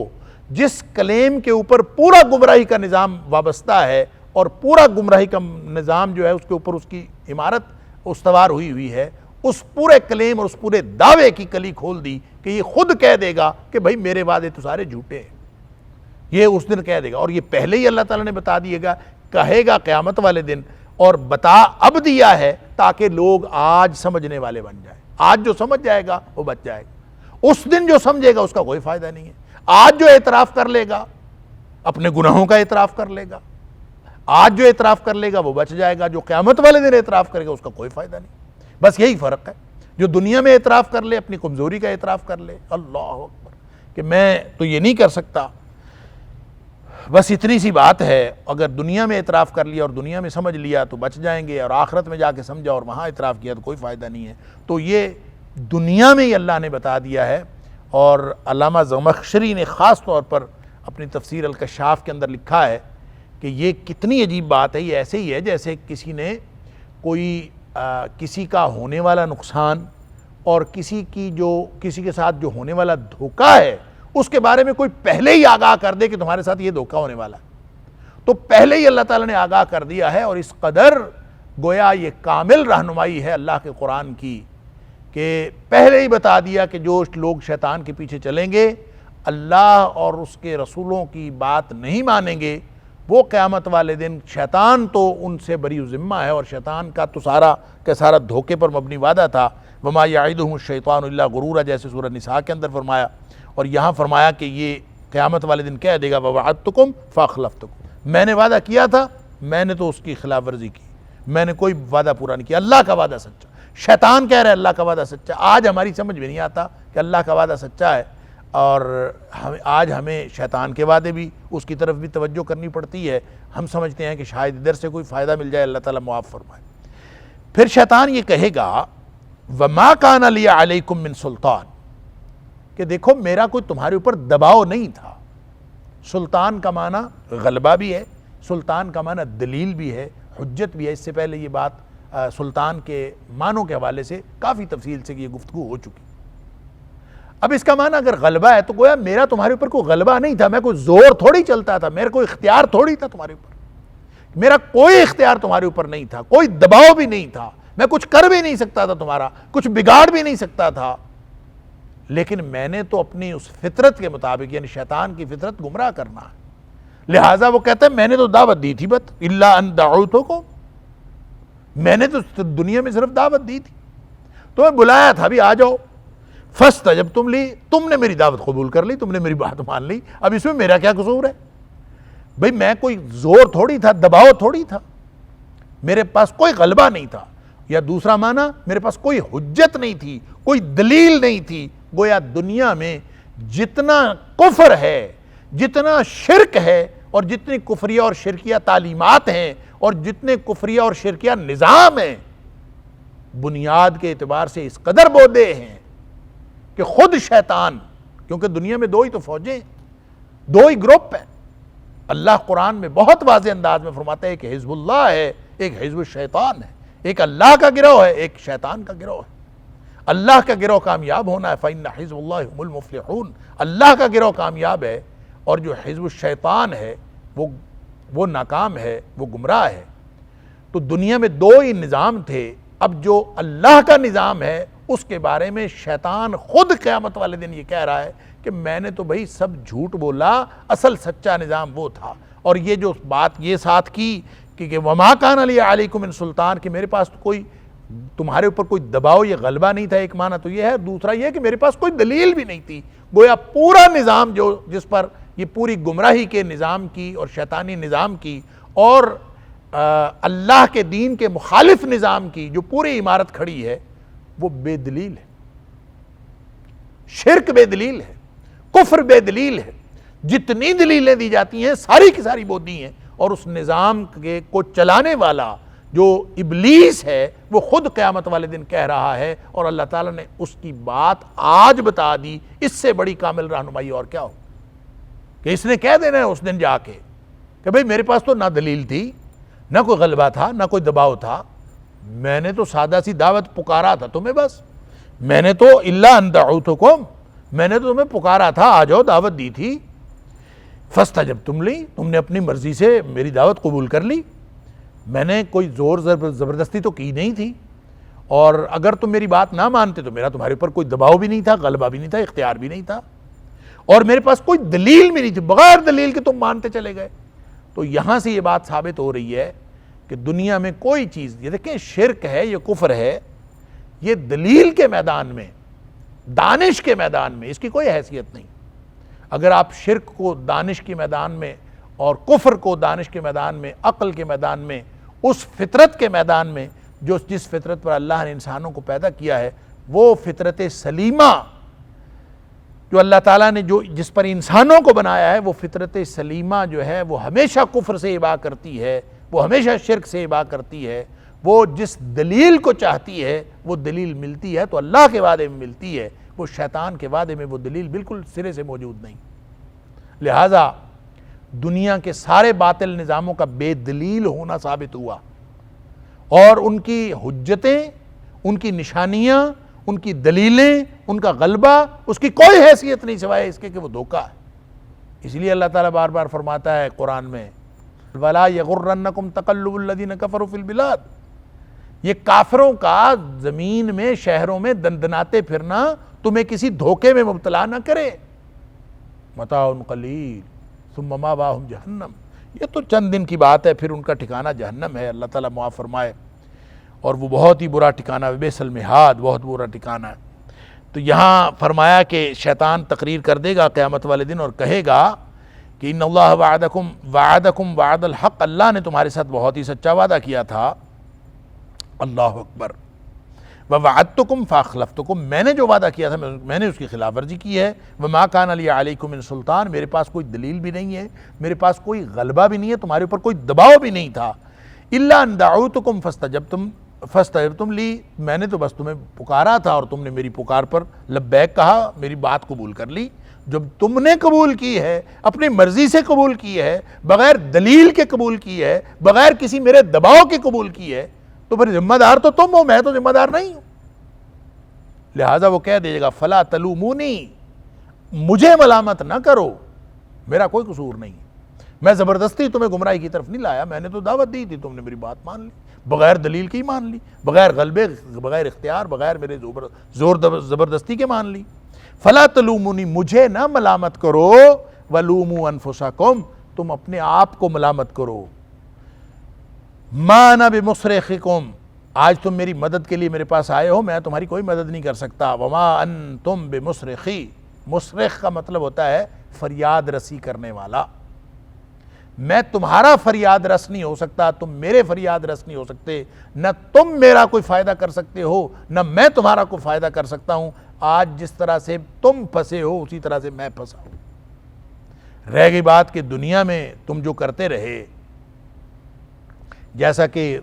جس کلیم کے اوپر پورا گمراہی کا نظام وابستہ ہے، اور پورا گمراہی کا نظام جو ہے اس کے اوپر اس کی عمارت استوار ہوئی ہے، اس پورے کلیم اور اس پورے دعوے کی کلی کھول دی کہ یہ خود کہہ دے گا کہ بھائی میرے وعدے تو سارے جھوٹے ہیں، یہ اس دن کہہ دے گا، اور یہ پہلے ہی اللہ تعالیٰ نے بتا دیے گا، کہے گا قیامت والے دن، اور بتا اب دیا ہے تاکہ لوگ آج سمجھنے والے بن جائیں۔ آج جو سمجھ جائے گا وہ بچ جائے گا، اس دن جو سمجھے گا اس کا کوئی فائدہ نہیں ہے۔ آج جو اعتراف کر لے گا اپنے گناہوں کا اعتراف کر لے گا، آج جو اعتراف کر لے گا وہ بچ جائے گا، جو قیامت والے دن اعتراف کرے گا اس کا کوئی فائدہ نہیں۔ بس یہی فرق ہے، جو دنیا میں اعتراف کر لے، اپنی کمزوری کا اعتراف کر لے، اللہ اکبر، کہ میں تو یہ نہیں کر سکتا، بس اتنی سی بات ہے، اگر دنیا میں اعتراف کر لیا اور دنیا میں سمجھ لیا تو بچ جائیں گے، اور آخرت میں جا کے سمجھا اور وہاں اعتراف کیا تو کوئی فائدہ نہیں ہے۔ تو یہ دنیا میں ہی اللہ نے بتا دیا ہے، اور علامہ زمخشری نے خاص طور پر اپنی تفسیر الکشاف کے اندر لکھا ہے کہ یہ کتنی عجیب بات ہے، یہ ایسے ہی ہے جیسے کسی نے کسی کا ہونے والا نقصان اور کسی کے ساتھ جو ہونے والا دھوکہ ہے اس کے بارے میں کوئی پہلے ہی آگاہ کر دے کہ تمہارے ساتھ یہ دھوکہ ہونے والا ہے، تو پہلے ہی اللہ تعالیٰ نے آگاہ کر دیا ہے، اور اس قدر گویا یہ کامل رہنمائی ہے اللہ کے قرآن کی کہ پہلے ہی بتا دیا کہ جو لوگ شیطان کے پیچھے چلیں گے، اللہ اور اس کے رسولوں کی بات نہیں مانیں گے، وہ قیامت والے دن شیطان تو ان سے بری ذمہ ہے، اور شیطان کا تو سارا کا سارا دھوکے پر مبنی وعدہ تھا، وما یعدہم الشیطان الا غرورا، جیسے سورہ نساء کے اندر فرمایا، اور یہاں فرمایا کہ یہ قیامت والے دن کہہ دے گا ووعدتکم فاخلفتکم، میں نے وعدہ کیا تھا، میں نے تو اس کی خلاف ورزی کی، میں نے کوئی وعدہ پورا نہیں کیا۔ اللہ کا وعدہ سچا، شیطان کہہ رہا ہے اللہ کا وعدہ سچا۔ آج ہماری سمجھ میں نہیں آتا کہ اللہ کا وعدہ سچا ہے، اور آج ہمیں شیطان کے وعدے بھی اس کی طرف بھی توجہ کرنی پڑتی ہے، ہم سمجھتے ہیں کہ شاید ادھر سے کوئی فائدہ مل جائے، اللہ تعالیٰ معاف فرمائے۔ پھر شیطان یہ کہے گا وما کان لی علیکم من سلطان، کہ دیکھو میرا کوئی تمہارے اوپر دباؤ نہیں تھا۔ سلطان کا معنی غلبہ بھی ہے، سلطان کا معنی دلیل بھی ہے، حجت بھی ہے۔ اس سے پہلے یہ بات سلطان کے معنوں کے حوالے سے کافی تفصیل سے یہ گفتگو ہو چکی۔ اب اس کا معنی اگر غلبہ ہے تو گویا میرا تمہارے اوپر کوئی غلبہ نہیں تھا، میں کوئی زور تھوڑی چلتا تھا، میرا کوئی اختیار تھوڑی تھا تمہارے اوپر، میرا کوئی اختیار تمہارے اوپر نہیں تھا، کوئی دباؤ بھی نہیں تھا، میں کچھ کر بھی نہیں سکتا تھا، تمہارا کچھ بگاڑ بھی نہیں سکتا تھا، لیکن میں نے تو اپنی اس فطرت کے مطابق، یعنی شیطان کی فطرت گمراہ کرنا ہے، لہٰذا وہ کہتا ہے میں نے تو دعوت دی تھی، بت الا ان دعوتکم، میں نے تو دنیا میں صرف دعوت دی تھی، تمہیں بلایا تھا بھی آ جاؤ، فاستجبتم لی، تم نے میری دعوت قبول کر لی، تم نے میری بات مان لی، اب اس میں میرا کیا قصور ہے؟ بھئی میں کوئی زور تھوڑی تھا، دباؤ تھوڑی تھا، میرے پاس کوئی غلبہ نہیں تھا، یا دوسرا معنی میرے پاس کوئی حجت نہیں تھی، کوئی دلیل نہیں تھی۔ گویا دنیا میں جتنا کفر ہے، جتنا شرک ہے، اور جتنی کفریہ اور شرکیہ تعلیمات ہیں، اور جتنے کفریہ اور شرکیہ نظام ہیں، بنیاد کے اعتبار سے اس قدر بودے ہیں کہ خود شیطان، کیونکہ دنیا میں دو ہی تو فوجیں ہیں، دو ہی گروپ ہیں۔ اللہ قرآن میں بہت واضح انداز میں فرماتا ہے کہ حزب اللہ ہے، ایک حزب الشیطان ہے، ایک اللہ کا گروہ ہے، ایک شیطان کا گروہ ہے۔ اللہ کا گروہ کامیاب ہونا ہے، فَإِنَّ حِزْبَ اللَّهِ هُمُ الْمُفْلِحُونَ، اللہ کا گروہ کامیاب ہے، اور جو حزب الشیطان ہے وہ ناکام ہے، وہ گمراہ ہے۔ تو دنیا میں دو ہی نظام تھے، اب جو اللہ کا نظام ہے اس کے بارے میں شیطان خود قیامت والے دن یہ کہہ رہا ہے کہ میں نے تو بھئی سب جھوٹ بولا، اصل سچا نظام وہ تھا۔ اور یہ جو بات یہ ساتھ کی کہ وما کان علی علیکم من سلطان، کہ میرے پاس تو کوئی تمہارے اوپر کوئی دباؤ یا غلبہ نہیں تھا، ایک معنی تو یہ ہے، دوسرا یہ کہ میرے پاس کوئی دلیل بھی نہیں تھی۔ گویا پورا نظام جس پر یہ پوری گمراہی کے نظام کی اور شیطانی نظام کی اور اللہ کے دین کے مخالف نظام کی جو پوری عمارت کھڑی ہے وہ بے دلیل ہے، شرک بے دلیل ہے، کفر بے دلیل ہے، جتنی دلیلیں دی جاتی ہیں ساری کی ساری بودی ہیں، اور اس نظام کو چلانے والا جو ابلیس ہے وہ خود قیامت والے دن کہہ رہا ہے، اور اللہ تعالیٰ نے اس کی بات آج بتا دی، اس سے بڑی کامل رہنمائی اور کیا ہو کہ اس نے کہہ دینا ہے اس دن جا کے کہ بھئی میرے پاس تو نہ دلیل تھی، نہ کوئی غلبہ تھا، نہ کوئی دباؤ تھا، میں نے تو سادہ سی دعوت پکارا تھا تمہیں، بس میں نے تو الا ان دعوتکم، میں نے تو تمہیں پکارا تھا آ جاؤ، دعوت دی تھی، فاستجبتم لی، تم نے اپنی مرضی سے میری دعوت قبول کر لی، میں نے کوئی زور زبردستی تو کی نہیں تھی، اور اگر تم میری بات نہ مانتے تو میرا تمہارے اوپر کوئی دباؤ بھی نہیں تھا، غلبہ بھی نہیں تھا، اختیار بھی نہیں تھا، اور میرے پاس کوئی دلیل بھی نہیں تھی، بغیر دلیل کے تم مانتے چلے گئے۔ تو یہاں سے یہ بات ثابت ہو رہی ہے کہ دنیا میں کوئی چیز، یہ دیکھیں شرک ہے، یہ کفر ہے، یہ دلیل کے میدان میں، دانش کے میدان میں اس کی کوئی حیثیت نہیں۔ اگر آپ شرک کو دانش کے میدان میں اور کفر کو دانش کے میدان میں، عقل کے میدان میں، اس فطرت کے میدان میں جس فطرت پر اللہ نے انسانوں کو پیدا کیا ہے، وہ فطرت سلیمہ جو اللہ تعالیٰ نے جس پر انسانوں کو بنایا ہے، وہ فطرت سلیمہ جو ہے وہ ہمیشہ کفر سے ابا کرتی ہے، وہ ہمیشہ شرک سے ابا کرتی ہے، وہ جس دلیل کو چاہتی ہے وہ دلیل ملتی ہے تو اللہ کے وعدے میں ملتی ہے، وہ شیطان کے وعدے میں وہ دلیل بالکل سرے سے موجود نہیں۔ لہٰذا دنیا کے سارے باطل نظاموں کا بے دلیل ہونا ثابت ہوا، اور ان کی حجتیں، ان کی نشانیاں، ان کی دلیلیں، ان کا غلبہ، اس کی کوئی حیثیت نہیں سوائے اس کے کہ وہ دھوکہ ہے۔ اس لیے اللہ تعالیٰ بار بار فرماتا ہے قرآن میں وَلَا يَغُرَّنَّكُمْ تَقَلُّبُ الَّذِينَ كَفَرُوا فِي الْبِلَادِ، یہ کافروں کا زمین میں، شہروں میں دندناتے پھرنا تمہیں کسی دھوکے میں مبتلا نہ کرے۔ متاع قلیل ثم مأواہم جہنم، یہ تو چند دن کی بات ہے، پھر ان کا ٹھکانہ جہنم ہے، اللہ تعالیٰ معاف فرمائے، اور وہ بہت ہی برا ٹھکانہ، بئس المہاد، بہت برا ٹھکانہ ہے۔ تو یہاں فرمایا کہ شیطان تقریر کر دے گا قیامت والے دن اور کہے گا کہ ان اللہ وعدکم وعد الحق، اللہ نے تمہارے ساتھ بہت ہی سچا وعدہ کیا تھا، اللہ اکبر، ووعدتکم فاخلفتکم، میں نے جو وعدہ کیا تھا میں نے اس کی خلاف ورزی کی ہے، وما کان لی علیکم من سلطان، میرے پاس کوئی دلیل بھی نہیں ہے، میرے پاس کوئی غلبہ بھی نہیں ہے، تمہارے اوپر کوئی دباؤ بھی نہیں تھا، الا ان دعوتکم فاستجبتم لی، میں نے تو بس تمہیں پکارا تھا اور تم نے میری پکار پر لبیک کہا، میری بات قبول کر لی۔ جب تم نے قبول کی ہے، اپنی مرضی سے قبول کی ہے، بغیر دلیل کے قبول کی ہے، بغیر کسی میرے دباؤ کے قبول کی ہے، تو پھر ذمہ دار تو تم ہو، میں تو ذمہ دار نہیں ہوں۔ لہٰذا وہ کہہ دیجیے گا فلا تلومونی، مجھے ملامت نہ کرو، میرا کوئی قصور نہیں ہے، میں زبردستی تمہیں گمراہی کی طرف نہیں لایا، میں نے تو دعوت دی تھی، تم نے میری بات مان لی، بغیر دلیل کی مان لی، بغیر غلبے، بغیر اختیار، بغیر میرے زور زبردستی کے مان لی۔ فلا تلومونی، مجھے نہ ملامت کرو، ولوموا انفسکم، تم اپنے آپ کو ملامت کرو۔ ما انا بمصرخکم، آج تم میری مدد کے لیے میرے پاس آئے ہو، میں تمہاری کوئی مدد نہیں کر سکتا۔ وما انتم بمصرخی، مصرخ کا مطلب ہوتا ہے فریاد رسی کرنے والا، میں تمہارا فریاد رس نہیں ہو سکتا، تم میرے فریاد رس نہیں ہو سکتے، نہ تم میرا کوئی فائدہ کر سکتے ہو، نہ میں تمہارا کوئی فائدہ کر سکتا ہوں۔ آج جس طرح سے تم پھنسے ہو اسی طرح سے میں پھنسا ہوں۔ رہ گئی بات کہ دنیا میں تم جو کرتے رہے، جیسا کہ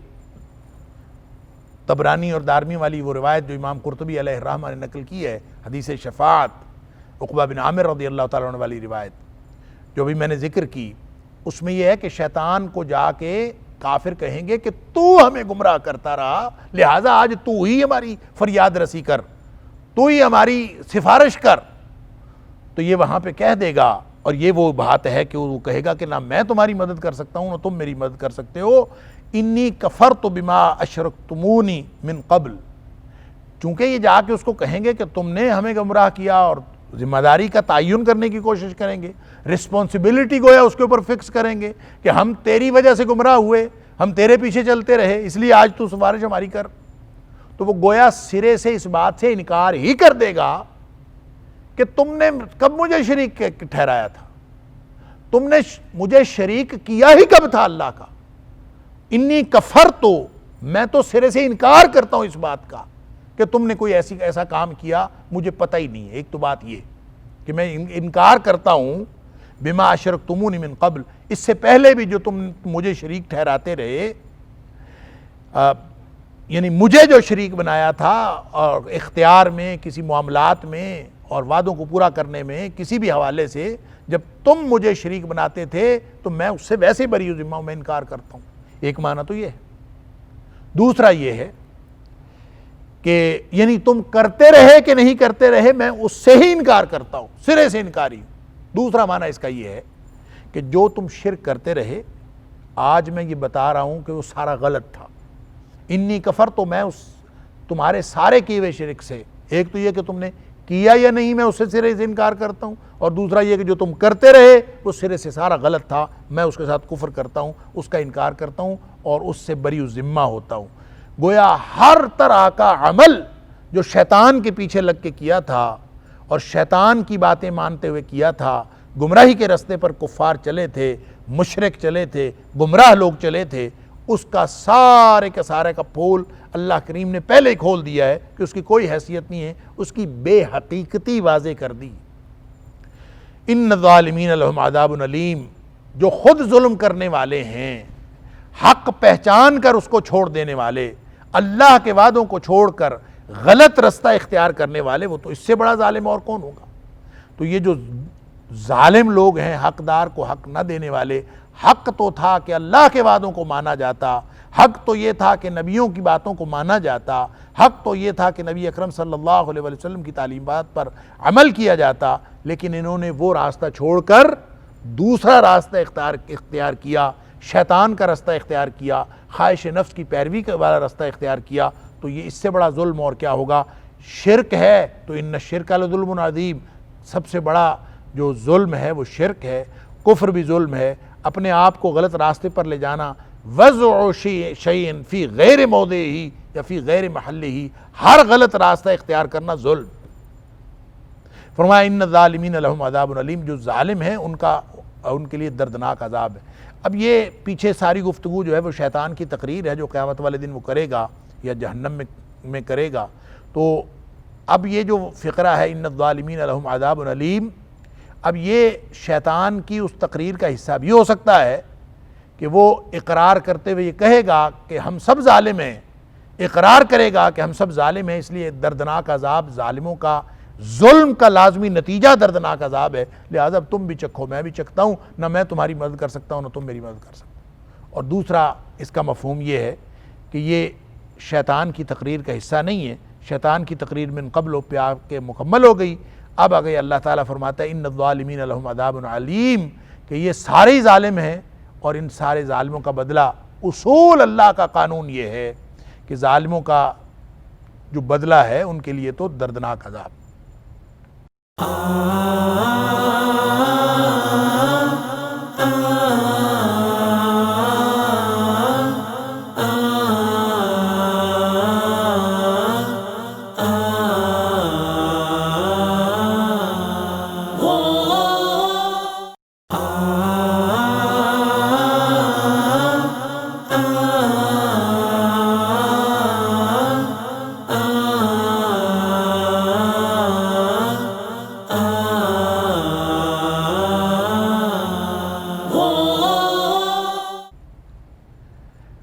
طبرانی اور دارمی والی وہ روایت جو امام قرطبی علیہ الرحمہ نے نقل کی ہے، حدیث شفاعت عقبہ بن عامر رضی اللہ تعالیٰ عنہ والی روایت جو بھی میں نے ذکر کی، اس میں یہ ہے کہ شیطان کو جا کے کافر کہیں گے کہ تو ہمیں گمراہ کرتا رہا، لہٰذا آج تو ہی ہماری فریاد رسی کر، تو ہی ہماری سفارش کر۔ تو یہ وہاں پہ کہہ دے گا، اور یہ وہ بات ہے کہ وہ کہے گا کہ نہ میں تمہاری مدد کر سکتا ہوں نہ تم میری مدد کر سکتے ہو۔ انی کفرت بما اشرکتمونی من قبل، چونکہ یہ جا کے اس کو کہیں گے کہ تم نے ہمیں گمراہ کیا، اور ذمہ داری کا تعین کرنے کی کوشش کریں گے، رسپانسبلٹی گویا اس کے اوپر فکس کریں گے کہ ہم تیری وجہ سے گمراہ ہوئے، ہم تیرے پیچھے چلتے رہے، اس لیے آج تو سفارش ہماری کر۔ تو وہ گویا سرے سے اس بات سے انکار ہی کر دے گا کہ تم نے کب مجھے شریک ٹھہرایا تھا، تم نے مجھے شریک کیا ہی کب تھا اللہ کا۔ انی کفرت، میں تو سرے سے انکار کرتا ہوں اس بات کا کہ تم نے کوئی ایسا کام کیا، مجھے پتہ ہی نہیں ہے۔ ایک تو بات یہ کہ میں انکار کرتا ہوں بما اشرکتمونی من قبل، اس سے پہلے بھی جو تم مجھے شریک ٹھہراتے رہے، یعنی مجھے جو شریک بنایا تھا، اور اختیار میں، کسی معاملات میں اور وعدوں کو پورا کرنے میں، کسی بھی حوالے سے جب تم مجھے شریک بناتے تھے تو میں اس سے ویسے بری ذمہ ہوں، میں انکار کرتا ہوں۔ ایک معنی تو یہ ہے۔ دوسرا یہ ہے کہ یعنی تم کرتے رہے کہ نہیں کرتے رہے، میں اس سے ہی انکار کرتا ہوں، سرے سے انکاری ہوں۔ دوسرا معنی اس کا یہ ہے کہ جو تم شرک کرتے رہے، آج میں یہ بتا رہا ہوں کہ وہ سارا غلط تھا۔ انی کفر، تو میں اس تمہارے سارے کیے ہوئے شرک سے، ایک تو یہ کہ تم نے کیا یا نہیں میں اس سے سرے سے انکار کرتا ہوں، اور دوسرا یہ کہ جو تم کرتے رہے وہ سرے سے سارا غلط تھا، میں اس کے ساتھ کفر کرتا ہوں، اس کا انکار کرتا ہوں اور اس سے بری ذمہ ہوتا ہوں۔ گویا ہر طرح کا عمل جو شیطان کے پیچھے لگ کے کیا تھا اور شیطان کی باتیں مانتے ہوئے کیا تھا، گمراہی کے رستے پر کفار چلے تھے، مشرک چلے تھے، گمراہ لوگ چلے تھے، اس کا سارے کا سارے کا پھول اللہ کریم نے پہلے ہی کھول دیا ہے کہ اس کی کوئی حیثیت نہیں ہے، اس کی بے حقیقتی واضح کر دی۔ ان الظالمین لہم عذاب علیم، جو خود ظلم کرنے والے ہیں، حق پہچان کر اس کو چھوڑ دینے والے، اللہ کے وعدوں کو چھوڑ کر غلط رستہ اختیار کرنے والے، وہ تو اس سے بڑا ظالم اور کون ہوگا۔ تو یہ جو ظالم لوگ ہیں، حقدار کو حق نہ دینے والے، حق تو تھا کہ اللہ کے وعدوں کو مانا جاتا، حق تو یہ تھا کہ نبیوں کی باتوں کو مانا جاتا، حق تو یہ تھا کہ نبی اکرم صلی اللہ علیہ وسلم کی تعلیمات پر عمل کیا جاتا، لیکن انہوں نے وہ راستہ چھوڑ کر دوسرا راستہ اختیار کیا، شیطان کا راستہ اختیار کیا، خواہش نفس کی پیروی والا راستہ اختیار کیا۔ تو یہ اس سے بڑا ظلم اور کیا ہوگا۔ شرک ہے تو ان الشرک لظلم عظیم، سب سے بڑا جو ظلم ہے وہ شرک ہے، کفر بھی ظلم ہے، اپنے آپ کو غلط راستے پر لے جانا، وضع شیء فی غیر موضعہ یا فی غیر محلہ، ہر غلط راستہ اختیار کرنا ظلم۔ فرمایا ان الظالمین لہم عذاب علیم، جو ظالم ہیں ان کے لیے دردناک عذاب ہے۔ اب یہ پیچھے ساری گفتگو جو ہے وہ شیطان کی تقریر ہے جو قیامت والے دن وہ کرے گا یا جہنم میں کرے گا۔ تو اب یہ جو فقرہ ہے ان الظالمین لہم عذاب علیم، اب یہ شیطان کی اس تقریر کا حصہ بھی ہو سکتا ہے کہ وہ اقرار کرتے ہوئے یہ کہے گا کہ ہم سب ظالم ہیں، اقرار کرے گا کہ ہم سب ظالم ہیں، اس لیے دردناک عذاب، ظالموں کا ظلم کا لازمی نتیجہ دردناک عذاب ہے، لہذا تم بھی چکھو، میں بھی چکھتا ہوں، نہ میں تمہاری مدد کر سکتا ہوں نہ تم میری مدد کر سکتے ہو۔ اور دوسرا اس کا مفہوم یہ ہے کہ یہ شیطان کی تقریر کا حصہ نہیں ہے، شیطان کی تقریر من قبل و پیا کے مکمل ہو گئی، اب آگے اللہ تعالیٰ فرماتا ہے ان الظالمین لہم عذاب علیم، کہ یہ سارے ظالم ہیں اور ان سارے ظالموں کا بدلہ، اصول اللہ کا قانون یہ ہے کہ ظالموں کا جو بدلہ ہے ان کے لیے تو دردناک عذاب۔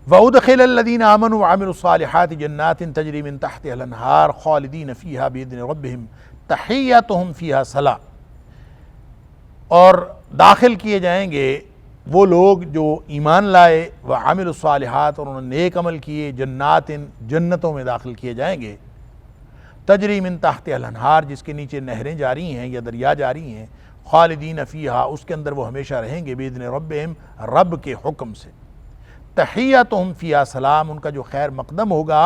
وَأُدْخِلَ الَّذِينَ آمَنُوا وَعَمِلُوا الصَّالِحَاتِ جَنَّاتٍ تَجْرِي مِن تَحْتِهَا الْأَنْهَارُ خَالِدِينَ فِيهَا بِإِذْنِ رَبِّهِمْ تَحِيَّتُهُمْ فِيهَا سَلَامٌ۔ اور داخل کیے جائیں گے وہ لوگ جو ایمان لائے، وَعَمِلُوا الصَّالِحَاتِ، اور انہوں نے نیک عمل کیے، جنات، جنتوں میں داخل کیے جائیں گے، تجری من تحتها الانہار، جس کے نیچے نہریں جاری ہیں یا دریا جاری ہیں، خالدین فیہا، اس کے اندر وہ ہمیشہ رہیں گے، بِإِذْنِ رَبِّهِمْ، رب کے حکم سے، تحیتہم فیہا سلام، ان کا جو خیر مقدم ہوگا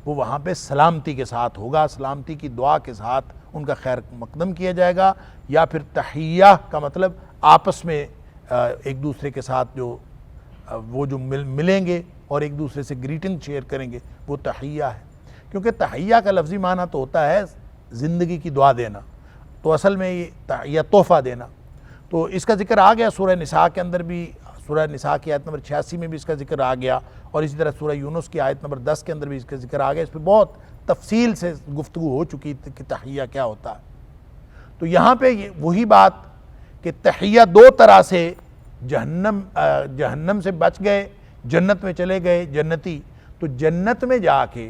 وہ وہاں پہ سلامتی کے ساتھ ہوگا، سلامتی کی دعا کے ساتھ ان کا خیر مقدم کیا جائے گا، یا پھر تحیہ کا مطلب آپس میں ایک دوسرے کے ساتھ جو وہ جو ملیں گے اور ایک دوسرے سے گریٹنگ شیئر کریں گے، وہ تحیہ ہے، کیونکہ تحیہ کا لفظی معنی تو ہوتا ہے زندگی کی دعا دینا، تو اصل میں یہ تحیہ تحفہ دینا، تو اس کا ذکر آ گیا سورہ نساء کے اندر بھی، سورہ نساء کی آیت نمبر 86 میں بھی اس کا ذکر آ گیا، اور اسی طرح سورہ یونس کی آیت نمبر 10 کے اندر بھی اس کا ذکر آ گیا، اس پہ بہت تفصیل سے گفتگو ہو چکی کہ تحیہ کیا ہوتا ہے۔ تو یہاں پہ وہی بات کہ تحیہ دو طرح سے، جہنم سے بچ گئے، جنت میں چلے گئے جنتی، تو جنت میں جا کے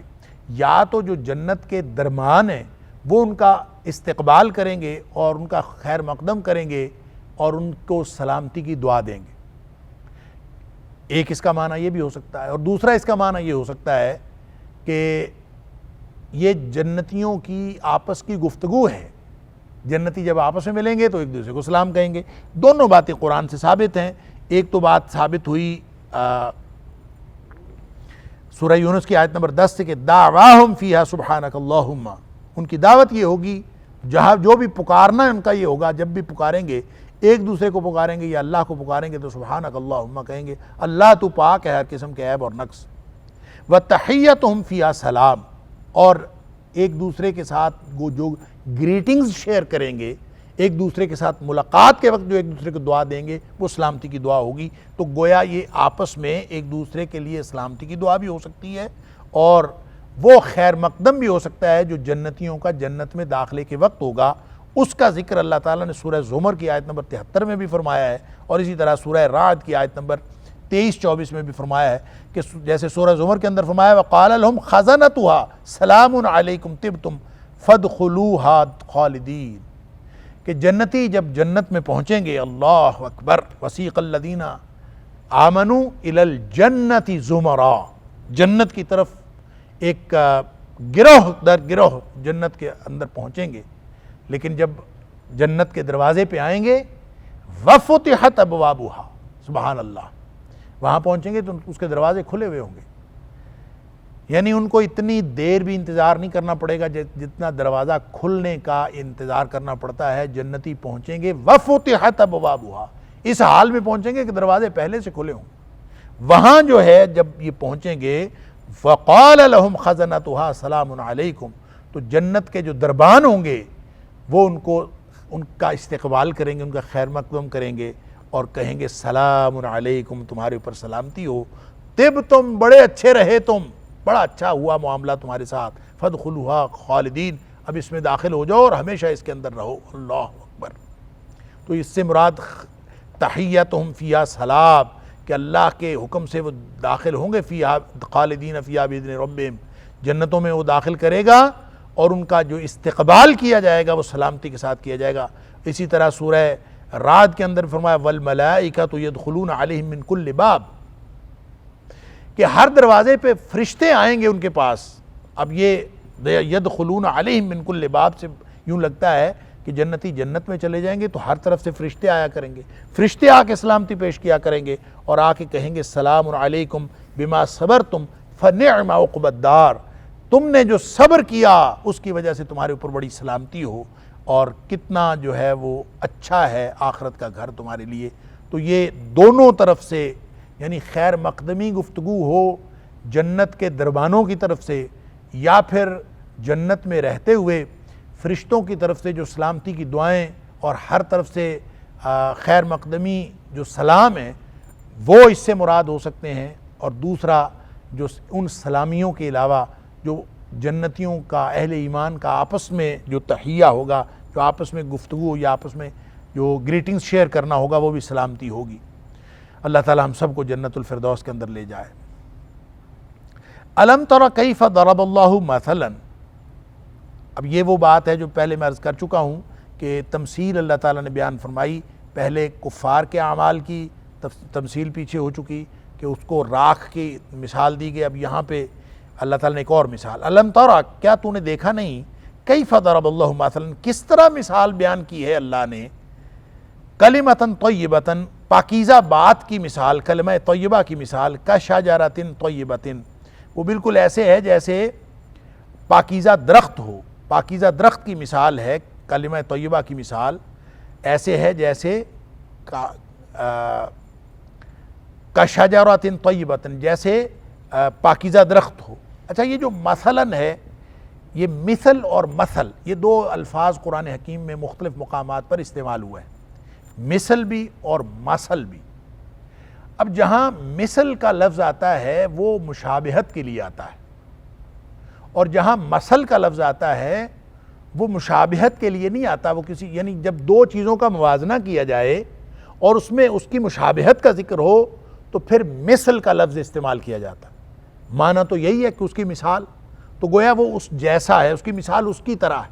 یا تو جو جنت کے درمیان ہیں وہ ان کا استقبال کریں گے اور ان کا خیر مقدم کریں گے اور ان کو سلامتی کی دعا دیں گے، ایک اس کا معنی یہ بھی ہو سکتا ہے، اور دوسرا اس کا معنی یہ ہو سکتا ہے کہ یہ جنتیوں کی آپس کی گفتگو ہے، جنتی جب آپس میں ملیں گے تو ایک دوسرے کو سلام کہیں گے، دونوں باتیں قرآن سے ثابت ہیں۔ ایک تو بات ثابت ہوئی سورہ یونس کی آیت نمبر 10 سے کہ دعواہم فیہا سبحانک اللہم، ان کی دعوت یہ ہوگی، جہاں جو بھی پکارنا ہے ان کا یہ ہوگا، جب بھی پکاریں گے ایک دوسرے کو پکاریں گے یا اللہ کو پکاریں گے تو سبحانک اللہم کہیں گے، اللہ تو پاک ہے ہر قسم کے عیب اور نقص، وتحیتہم فیہا سلام، اور ایک دوسرے کے ساتھ وہ جو گریٹنگز شیئر کریں گے، ایک دوسرے کے ساتھ ملاقات کے وقت جو ایک دوسرے کو دعا دیں گے وہ سلامتی کی دعا ہوگی، تو گویا یہ آپس میں ایک دوسرے کے لیے سلامتی کی دعا بھی ہو سکتی ہے اور وہ خیر مقدم بھی ہو سکتا ہے جو جنتیوں کا جنت میں داخلے کے وقت ہوگا، اس کا ذکر اللہ تعالیٰ نے سورہ زمر کی آیت نمبر 73 میں بھی فرمایا ہے، اور اسی طرح سورہ رعد کی آیت نمبر 23-24 میں بھی فرمایا ہے کہ جیسے سورہ زمر کے اندر فرمایا وَقَالَ لَهُمْ خَزَنَتُهَا سَلَامٌ عَلَيْكُمْ طِبْتُمْ فَادْخُلُوهَا خَالِدِينَ، کہ جنتی جب جنت میں پہنچیں گے، اللہ اکبر، وَسِيقَ الَّذِينَ آمَنُوا إِلَى الْجَنَّةِ زُمَرًا، جنت کی طرف ایک گروہ در گروہ جنت کے اندر پہنچیں گے، لیکن جب جنت کے دروازے پہ آئیں گے وَفُتِحَتْ أَبْوَابُهَا، سبحان اللہ، وہاں پہنچیں گے تو اس کے دروازے کھلے ہوئے ہوں گے، یعنی ان کو اتنی دیر بھی انتظار نہیں کرنا پڑے گا جتنا دروازہ کھلنے کا انتظار کرنا پڑتا ہے، جنتی پہنچیں گے وَفُتِحَتْ أَبْوَابُهَا، اس حال میں پہنچیں گے کہ دروازے پہلے سے کھلے ہوں، وہاں جو ہے جب یہ پہنچیں گے وَقَالَ لَهُمْ خَزَنَتُهَا سَلَامٌ عَلَيْكُمْ، تو جنت کے جو دربان ہوں گے وہ ان کا استقبال کریں گے، ان کا خیر مقدم کریں گے اور کہیں گے سلام علیکم، تمہارے اوپر سلامتی ہو، طب تم بڑے اچھے رہے، تم بڑا اچھا ہوا معاملہ تمہارے ساتھ، فادخلوہا خالدین، اب اس میں داخل ہو جاؤ اور ہمیشہ اس کے اندر رہو، اللہ اکبر۔ تو اس سے مراد تحیتہم فیہا سلام، کہ کہ اللہ کے حکم سے وہ داخل ہوں گے فیہا خالدین فیہا بإذن ربہم، جنتوں میں وہ داخل کرے گا اور ان کا جو استقبال کیا جائے گا وہ سلامتی کے ساتھ کیا جائے گا۔ اسی طرح سورہ رعد کے اندر فرمایا والملائکۃ یدخلون علیہم من کل باب، کہ ہر دروازے پہ فرشتے آئیں گے ان کے پاس۔ اب یہ یدخلون علیہم من کل باب سے یوں لگتا ہے کہ جنتی جنت میں چلے جائیں گے تو ہر طرف سے فرشتے آیا کریں گے، فرشتے آ کے سلامتی پیش کیا کریں گے اور آ کے کہیں گے سلام علیکم بما صبرتم فنعم عقبی الدار، تم نے جو صبر کیا اس کی وجہ سے تمہارے اوپر بڑی سلامتی ہو اور کتنا جو ہے وہ اچھا ہے آخرت کا گھر تمہارے لیے۔ تو یہ دونوں طرف سے یعنی خیر مقدمی گفتگو ہو جنت کے دربانوں کی طرف سے یا پھر جنت میں رہتے ہوئے فرشتوں کی طرف سے جو سلامتی کی دعائیں اور ہر طرف سے خیر مقدمی جو سلام ہے وہ اس سے مراد ہو سکتے ہیں، اور دوسرا جو ان سلامیوں کے علاوہ جو جنتیوں کا اہل ایمان کا آپس میں جو تحیہ ہوگا، جو آپس میں گفتگو یا آپس میں جو گریٹنگز شیئر کرنا ہوگا وہ بھی سلامتی ہوگی۔ اللہ تعالی ہم سب کو جنت الفردوس کے اندر لے جائے۔ الم تر کیف ضرب اللہ مثلا، اب یہ وہ بات ہے جو پہلے میں عرض کر چکا ہوں کہ تمثیل اللہ تعالیٰ نے بیان فرمائی، پہلے کفار کے اعمال کی تمثیل پیچھے ہو چکی کہ اس کو راکھ کی مثال دی گئی، اب یہاں پہ اللہ تعالیٰ نے ایک اور مثال، الم تر کیا تو نے دیکھا نہیں، کیف ضرب اللہ مثلا کس طرح مثال بیان کی ہے اللہ نے، کلمۃ طیبۃ پاکیزہ بات کی مثال، کلمہ طیبہ کی مثال، کشجرۃ طیبۃ وہ بالکل ایسے ہے جیسے پاکیزہ درخت ہو، پاکیزہ درخت کی مثال ہے، کلمہ طیبہ کی مثال ایسے ہے جیسے کشجرۃ طیبۃ جیسے پاکیزہ درخت ہو۔ اچھا یہ جو مثلاً ہے، یہ مثل اور مثل یہ دو الفاظ قرآن حکیم میں مختلف مقامات پر استعمال ہوا ہے، مثل بھی اور مثل بھی۔ اب جہاں مثل کا لفظ آتا ہے وہ مشابہت کے لیے آتا ہے، اور جہاں مثل کا لفظ آتا ہے وہ مشابہت کے لیے نہیں آتا، وہ کسی یعنی جب دو چیزوں کا موازنہ کیا جائے اور اس میں اس کی مشابہت کا ذکر ہو تو پھر مثل کا لفظ استعمال کیا جاتا ہے۔ معنی تو یہی ہے کہ اس کی مثال تو گویا وہ اس جیسا ہے، اس کی مثال اس کی طرح ہے،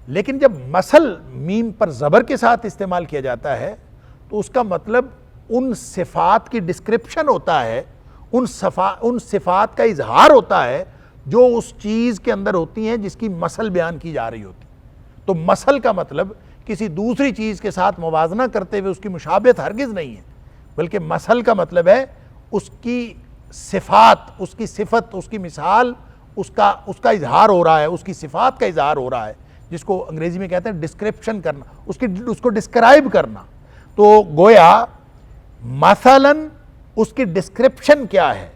لیکن جب مثل میم پر زبر کے ساتھ استعمال کیا جاتا ہے تو اس کا مطلب ان صفات کی ڈسکرپشن ہوتا ہے، ان صفات کا اظہار ہوتا ہے جو اس چیز کے اندر ہوتی ہیں جس کی مثل بیان کی جا رہی ہوتی۔ تو مثل کا مطلب کسی دوسری چیز کے ساتھ موازنہ کرتے ہوئے اس کی مشابہت ہرگز نہیں ہے، بلکہ مثل کا مطلب ہے اس کی صفات، اس کی صفت، اس کی مثال، اس کا اظہار ہو رہا ہے، اس کی صفات کا اظہار ہو رہا ہے، جس کو انگریزی میں کہتے ہیں ڈسکرپشن کرنا، اس کو ڈسکرائب کرنا۔ تو گویا مثلاً اس کی ڈسکرپشن کیا ہے،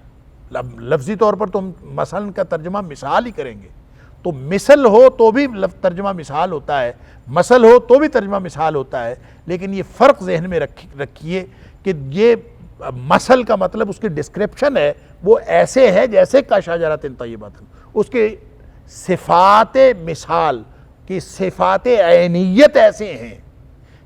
لفظی طور پر تو ہم مثلاً کا ترجمہ مثال ہی کریں گے، تو مثل ہو تو بھی ترجمہ مثال ہوتا ہے، مثل ہو تو بھی ترجمہ مثال ہوتا ہے، لیکن یہ فرق ذہن میں رکھیے کہ یہ مثل کا مطلب اس کی ڈسکرپشن ہے، وہ ایسے ہے جیسے کشجرۃ طیبۃ، اس کے صفات مثال کی صفات عینیت ایسے ہیں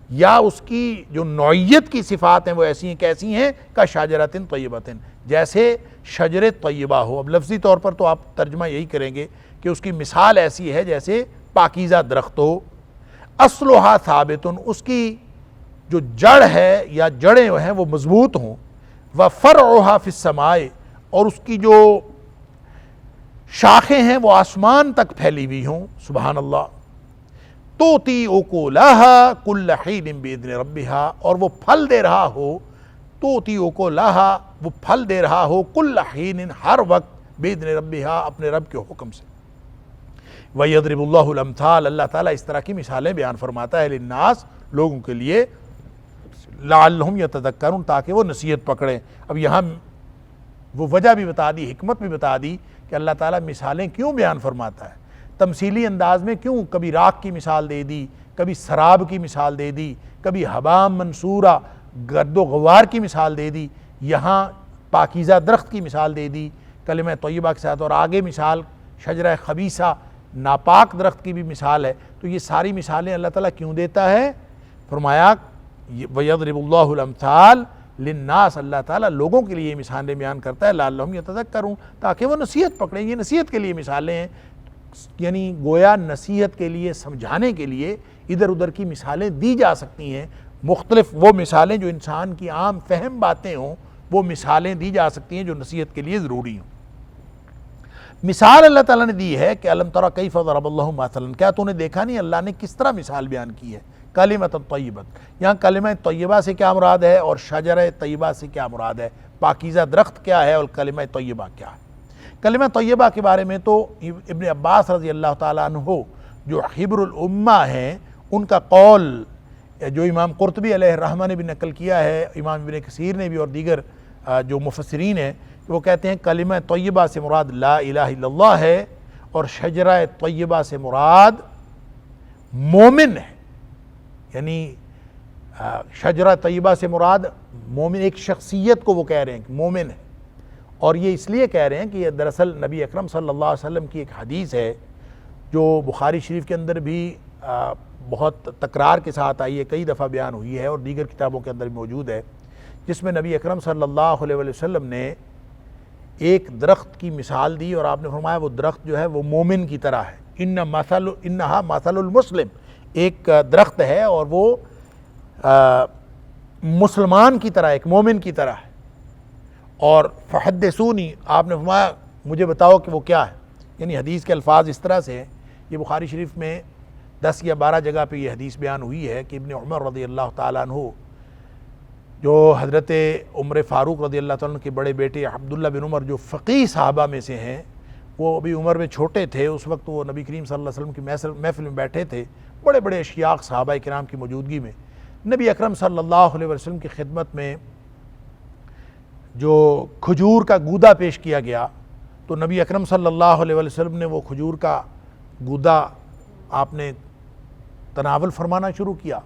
یا اس کی جو نوعیت کی صفات ہیں وہ ایسی ہیں کیسی ہیں، کشجرۃ طیبۃ جیسے شجر طیبہ ہو۔ اب لفظی طور پر تو آپ ترجمہ یہی کریں گے کہ اس کی مثال ایسی ہے جیسے پاکیزہ درخت ہو، اصلھا ثابت اس کی جو جڑ ہے یا جڑیں ہیں وہ مضبوط ہوں، وفرعھا فی السماء اور اس کی جو شاخیں ہیں وہ آسمان تک پھیلی ہوئی ہوں، سبحان اللہ، تؤتی اکلھا کل حین باذن ربھا اور وہ پھل دے رہا ہو، تؤتی اکلھا وہ پھل دے رہا ہو کل حین ہر وقت باذن ربھا اپنے رب کے حکم سے۔ وَيَضْرِبُ اللَّهُ الْأَمْثَالَ اللہ تعالیٰ اس طرح کی مثالیں بیان فرماتا ہے للناس لوگوں کے لیے، لعلہم یتذکرون تاکہ وہ نصیحت پکڑیں۔ اب یہاں وہ وجہ بھی بتا دی، حکمت بھی بتا دی کہ اللہ تعالیٰ مثالیں کیوں بیان فرماتا ہے، تمثیلی انداز میں کیوں، کبھی راکھ کی مثال دے دی، کبھی سراب کی مثال دے دی، کبھی حبام منصورہ گرد و غبار کی مثال دے دی، یہاں پاکیزہ درخت کی مثال دے دی کلمہ طیبہ کے ساتھ، اور آگے مثال شجرہ خبیثہ ناپاک درخت کی بھی مثال ہے۔ تو یہ ساری مثالیں اللہ تعالیٰ کیوں دیتا ہے؟ فرمایا وَيَضْرِبُ اللَّهُ الْأَمْثَالَ للناس، اللہ تعالیٰ لوگوں کے لیے مثالیں بیان کرتا ہے، لعلہم یتذکرون، تاکہ وہ نصیحت پکڑیں. یہ نصیحت کے لیے مثالیں ہیں، یعنی گویا نصیحت کے لیے، سمجھانے کے لیے ادھر ادھر کی مثالیں دی جا سکتی ہیں. مختلف وہ مثالیں جو انسان کی عام فہم باتیں ہوں، وہ مثالیں دی جا سکتی ہیں جو نصیحت کے لیے ضروری ہوں. مثال اللہ تعالیٰ نے دی ہے کہ الم تری کیف ضرب اللہ مثلا، کیا تو نے دیکھا نہیں اللہ نے کس طرح مثال بیان کی ہے. کلمۃ طیبۃ، یہاں کلمہ طیبہ سے کیا مراد ہے اور شجرہ طیبہ سے کیا مراد ہے، پاکیزہ درخت کیا ہے اور کلمہ طیبہ کیا ہے. کلمہ طیبہ کے بارے میں تو ابن عباس رضی اللہ تعالیٰ عنہ جو حبر الامہ ہیں، ان کا قول جو امام قرطبی علیہ الرحمہ نے بھی نقل کیا ہے، امام ابن کثیر نے بھی اور دیگر جو مفسرین ہیں، وہ کہتے ہیں کلمہ طیبہ سے مراد لا الہ الا اللہ ہے اور شجرہ طیبہ سے مراد مومن ہے. یعنی شجرہ طیبہ سے مراد مومن، ایک شخصیت کو وہ کہہ رہے ہیں کہ مومن ہے. اور یہ اس لیے کہہ رہے ہیں کہ یہ دراصل نبی اکرم صلی اللہ علیہ وسلم کی ایک حدیث ہے جو بخاری شریف کے اندر بھی بہت تکرار کے ساتھ آئی ہے، کئی دفعہ بیان ہوئی ہے اور دیگر کتابوں کے اندر بھی موجود ہے، جس میں نبی اکرم صلی اللہ علیہ وسلم نے ایک درخت کی مثال دی اور آپ نے فرمایا وہ درخت جو ہے وہ مومن کی طرح ہے. انہا مثل المسلم، ایک درخت ہے اور وہ مسلمان کی طرح، ایک مومن کی طرح ہے. اور فحدثونی، آپ نے فرمایا مجھے بتاؤ کہ وہ کیا ہے. یعنی حدیث کے الفاظ اس طرح سے ہیں، یہ بخاری شریف میں 10 یا 12 جگہ پہ یہ حدیث بیان ہوئی ہے کہ ابن عمر رضی اللہ تعالیٰ عنہ جو حضرت عمر فاروق رضی اللہ تعالیٰ عنہ کے بڑے بیٹے عبداللہ بن عمر جو فقیہ صحابہ میں سے ہیں، وہ ابھی عمر میں چھوٹے تھے، اس وقت وہ نبی کریم صلی اللہ علیہ وسلم کی محفل میں بیٹھے تھے، بڑے بڑے اشیاخ صحابہ کرام کی موجودگی میں نبی اکرم صلی اللہ علیہ وسلم کی خدمت میں جو کھجور کا گودا پیش کیا گیا تو نبی اکرم صلی اللہ علیہ وسلم نے وہ کھجور کا گودا آپ نے تناول فرمانا شروع کیا.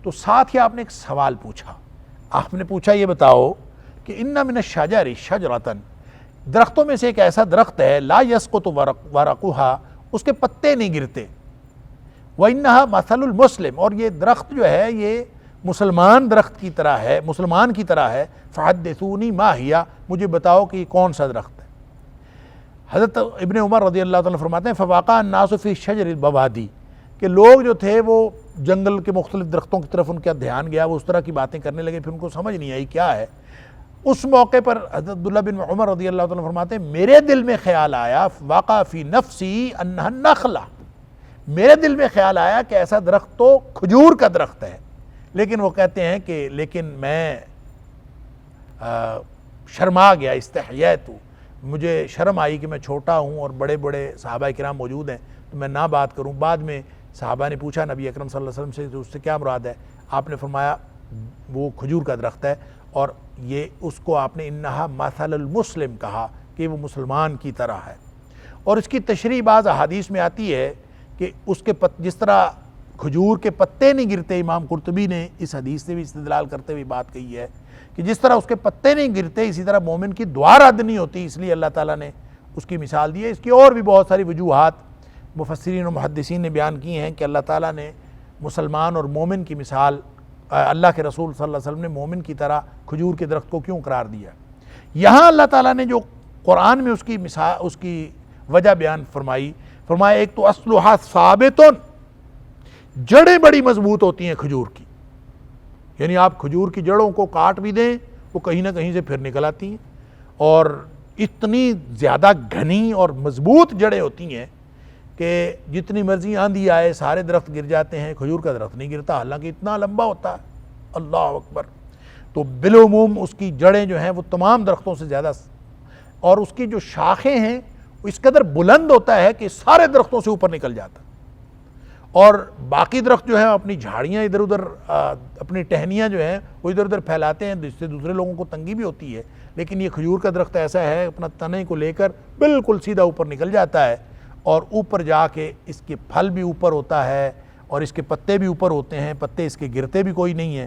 تو ساتھ ہی آپ نے ایک سوال پوچھا، آپ نے پوچھا یہ بتاؤ کہ ان من الشجر شجرۃ، درختوں میں سے ایک ایسا درخت ہے لا یسقط ورقها، اس کے پتے نہیں گرتے، وانھا مثل المسلم، اور یہ درخت جو ہے یہ مسلمان درخت کی طرح ہے، مسلمان کی طرح ہے. فحدثونی ما ہی، مجھے بتاؤ کہ یہ کون سا درخت ہے. حضرت ابن عمر رضی اللہ تعالیٰ فرماتے ہیں فواقع الناس فی شجر البوادی، کہ لوگ جو تھے وہ جنگل کے مختلف درختوں کی طرف ان کا دھیان گیا، وہ اس طرح کی باتیں کرنے لگے، پھر ان کو سمجھ نہیں آئی کیا ہے. اس موقع پر حضرت عبداللہ بن عمر رضی اللہ تعالیٰ فرماتے ہیں میرے دل میں خیال آیا، واقع فی نفسی انہا نخلہ، میرے دل میں خیال آیا کہ ایسا درخت تو کھجور کا درخت ہے. لیکن وہ کہتے ہیں کہ لیکن میں شرما گیا، استحییت، مجھے شرم آئی کہ میں چھوٹا ہوں اور بڑے بڑے صحابہ کرام موجود ہیں تو میں نہ بات کروں. بعد میں صحابہ نے پوچھا نبی اکرم صلی اللہ علیہ وسلم سے تو اس سے کیا مراد ہے، آپ نے فرمایا وہ کھجور کا درخت ہے، اور یہ اس کو آپ نے انہا مثل المسلم کہا کہ وہ مسلمان کی طرح ہے. اور اس کی تشریح بعض احادیث میں آتی ہے کہ اس کے جس طرح کھجور کے پتے نہیں گرتے، امام قرطبی نے اس حدیث سے بھی استدلال کرتے ہوئے بات کہی ہے کہ جس طرح اس کے پتے نہیں گرتے اسی طرح مومن کی دعا رد نہیں ہوتی، اس لیے اللہ تعالیٰ نے اس کی مثال دی ہے. اس کی اور بھی بہت ساری وجوہات مفسرین و محدثین نے بیان کی ہیں کہ اللہ تعالیٰ نے مسلمان اور مومن کی مثال، اللہ کے رسول صلی اللہ علیہ وسلم نے مومن کی طرح کھجور کے درخت کو کیوں قرار دیا. یہاں اللہ تعالیٰ نے جو قرآن میں اس کی مثال، اس کی وجہ بیان فرمایا ایک تو اصلھا ثابت، جڑیں بڑی مضبوط ہوتی ہیں کھجور کی، یعنی آپ کھجور کی جڑوں کو کاٹ بھی دیں وہ کہیں نہ کہیں سے پھر نکل آتی ہیں، اور اتنی زیادہ گھنی اور مضبوط جڑیں ہوتی ہیں کہ جتنی مرضی آندھی آئے سارے درخت گر جاتے ہیں، کھجور کا درخت نہیں گرتا حالانکہ اتنا لمبا ہوتا ہے. اللہ اکبر. تو بالعموم اس کی جڑیں جو ہیں وہ تمام درختوں سے زیادہ، اور اس کی جو شاخیں ہیں وہ اس قدر بلند ہوتا ہے کہ سارے درختوں سے اوپر نکل جاتا. اور باقی درخت جو ہیں اپنی جھاڑیاں ادھر ادھر، اپنی ٹہنیاں جو ہیں وہ ادھر ادھر پھیلاتے ہیں، جس سے دوسرے لوگوں کو تنگی بھی ہوتی ہے. لیکن یہ کھجور کا درخت ایسا ہے اپنا تنے کو لے کر بالکل سیدھا اوپر نکل جاتا ہے، اور اوپر جا کے اس کے پھل بھی اوپر ہوتا ہے اور اس کے پتے بھی اوپر ہوتے ہیں، پتے اس کے گرتے بھی کوئی نہیں ہیں.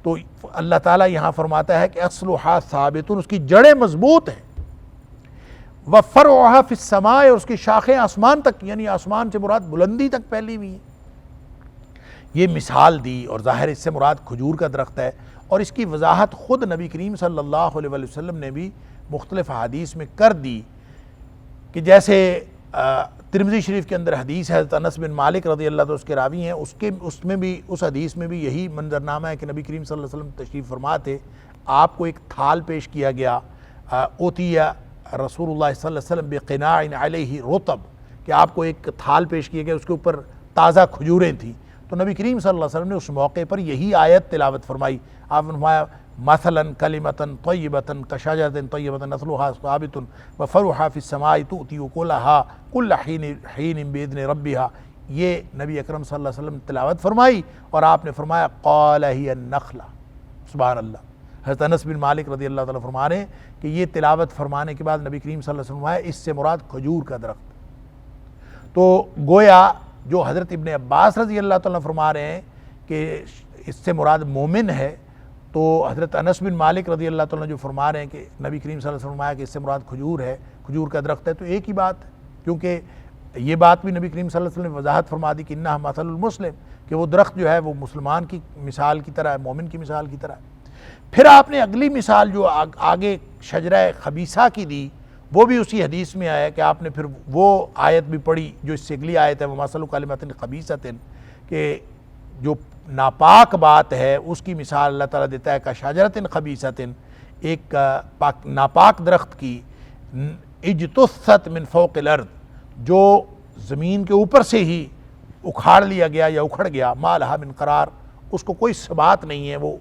تو اللہ تعالیٰ یہاں فرماتا ہے کہ اصلھا ثابت، اس کی جڑیں مضبوط ہیں، وفرعھا فی السماء، اور اس کی شاخیں آسمان تک، یعنی آسمان سے مراد بلندی تک پھیلی ہوئی ہیں. یہ مثال دی، اور ظاہر اس سے مراد کھجور کا درخت ہے، اور اس کی وضاحت خود نبی کریم صلی اللہ علیہ وسلم نے بھی مختلف احادیث میں کر دی، کہ جیسے ترمذی شریف کے اندر حدیث ہے، حضرت انس بن مالک رضی اللہ عنہ اس کے راوی ہیں، اس حدیث میں بھی یہی منظرنامہ ہے کہ نبی کریم صلی اللہ علیہ وسلم تشریف فرما تھے، آپ کو ایک تھال پیش کیا گیا، اوتیہ رسول اللہ صلی اللہ علیہ وسلم بقناع علیہ رطب، کہ آپ کو ایک تھال پیش کیا گیا، اس کے اوپر تازہ کھجوریں تھیں، تو نبی کریم صلی اللہ علیہ وسلم نے اس موقع پر یہی آیت تلاوت فرمائی، آپ نے فرمایا مثلا کلمۃ طیبۃ کشجرۃ طیبۃ نخلھا ثابت وفرعھا فی السماء تؤتی اکلھا کل حین باذن ربھا، یہ نبی اکرم صلی اللہ علیہ وسلم نے تلاوت فرمائی، اور آپ نے فرمایا قال ہی النخلہ، سبحان اللہ۔ حضرت انس بن مالک رضی اللہ تعالیٰ فرما رہے ہیں کہ یہ تلاوت فرمانے کے بعد نبی کریم صلی اللہ علیہ وسلم فرمایا اس سے مراد کھجور کا درخت۔ تو گویا جو حضرت ابن عباس رضی اللہ تعالیٰ فرما رہے ہیں کہ اس سے مراد مومن ہے، تو حضرت انس بن مالک رضی اللہ تعالیٰ جو فرما رہے ہیں کہ نبی کریم صلی اللہ علیہ وسلم فرمایا کہ اس سے مراد کھجور ہے، کھجور کا درخت ہے، تو ایک ہی بات ہے، کیونکہ یہ بات بھی نبی کریم صلی اللہ علیہ وسلم نے وضاحت فرما دی کہ انھا مثل المسلم، کہ وہ درخت جو ہے وہ مسلمان کی مثال کی طرح ہے، مومن کی مثال کی طرح ہے۔ پھر آپ نے اگلی مثال جو آگے شجرہ خبیثہ کی دی، وہ بھی اسی حدیث میں آیا کہ آپ نے پھر وہ آیت بھی پڑھی جو اس سے اگلی آیت ہے وَمَثَلُ کَلِمَةٍ خَبِیثَةٍ، کہ جو ناپاک بات ہے اس کی مثال اللہ تعالیٰ دیتا ہے کَشَجَرَةٍ خَبِیثَةٍ، ایک ناپاک درخت کی، اجتثت من فوق الارض، جو زمین کے اوپر سے ہی اکھاڑ لیا گیا یا اکھڑ گیا، ما لہا من قرار، اس کو کوئی ثبات نہیں ہے، وہ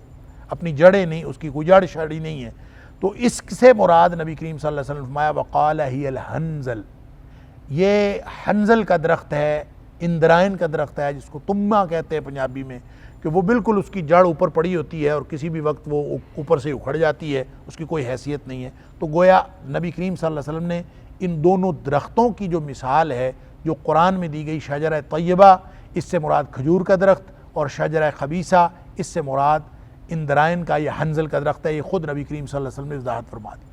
اپنی جڑیں نہیں، اس کی کوئی جڑ شڑی نہیں ہے، تو اس سے مراد نبی کریم صلی اللہ علیہ وسلم فرمایا وقال ہی الحنزل، یہ حنزل کا درخت ہے، اندرائن کا درخت ہے، جس کو تمہ کہتے ہیں پنجابی میں، کہ وہ بالکل اس کی جڑ اوپر پڑی ہوتی ہے اور کسی بھی وقت وہ اوپر سے اکھڑ جاتی ہے، اس کی کوئی حیثیت نہیں ہے۔ تو گویا نبی کریم صلی اللہ علیہ وسلم نے ان دونوں درختوں کی جو مثال ہے جو قرآن میں دی گئی، شجرہ طیبہ اس سے مراد کھجور کا درخت، اور شجرہ خبیثہ اس سے مراد اندرائن کا یا حنزل کا درخت ہے، یہ خود نبی کریم صلی اللہ علیہ وسلم نے وضاحت فرما دی۔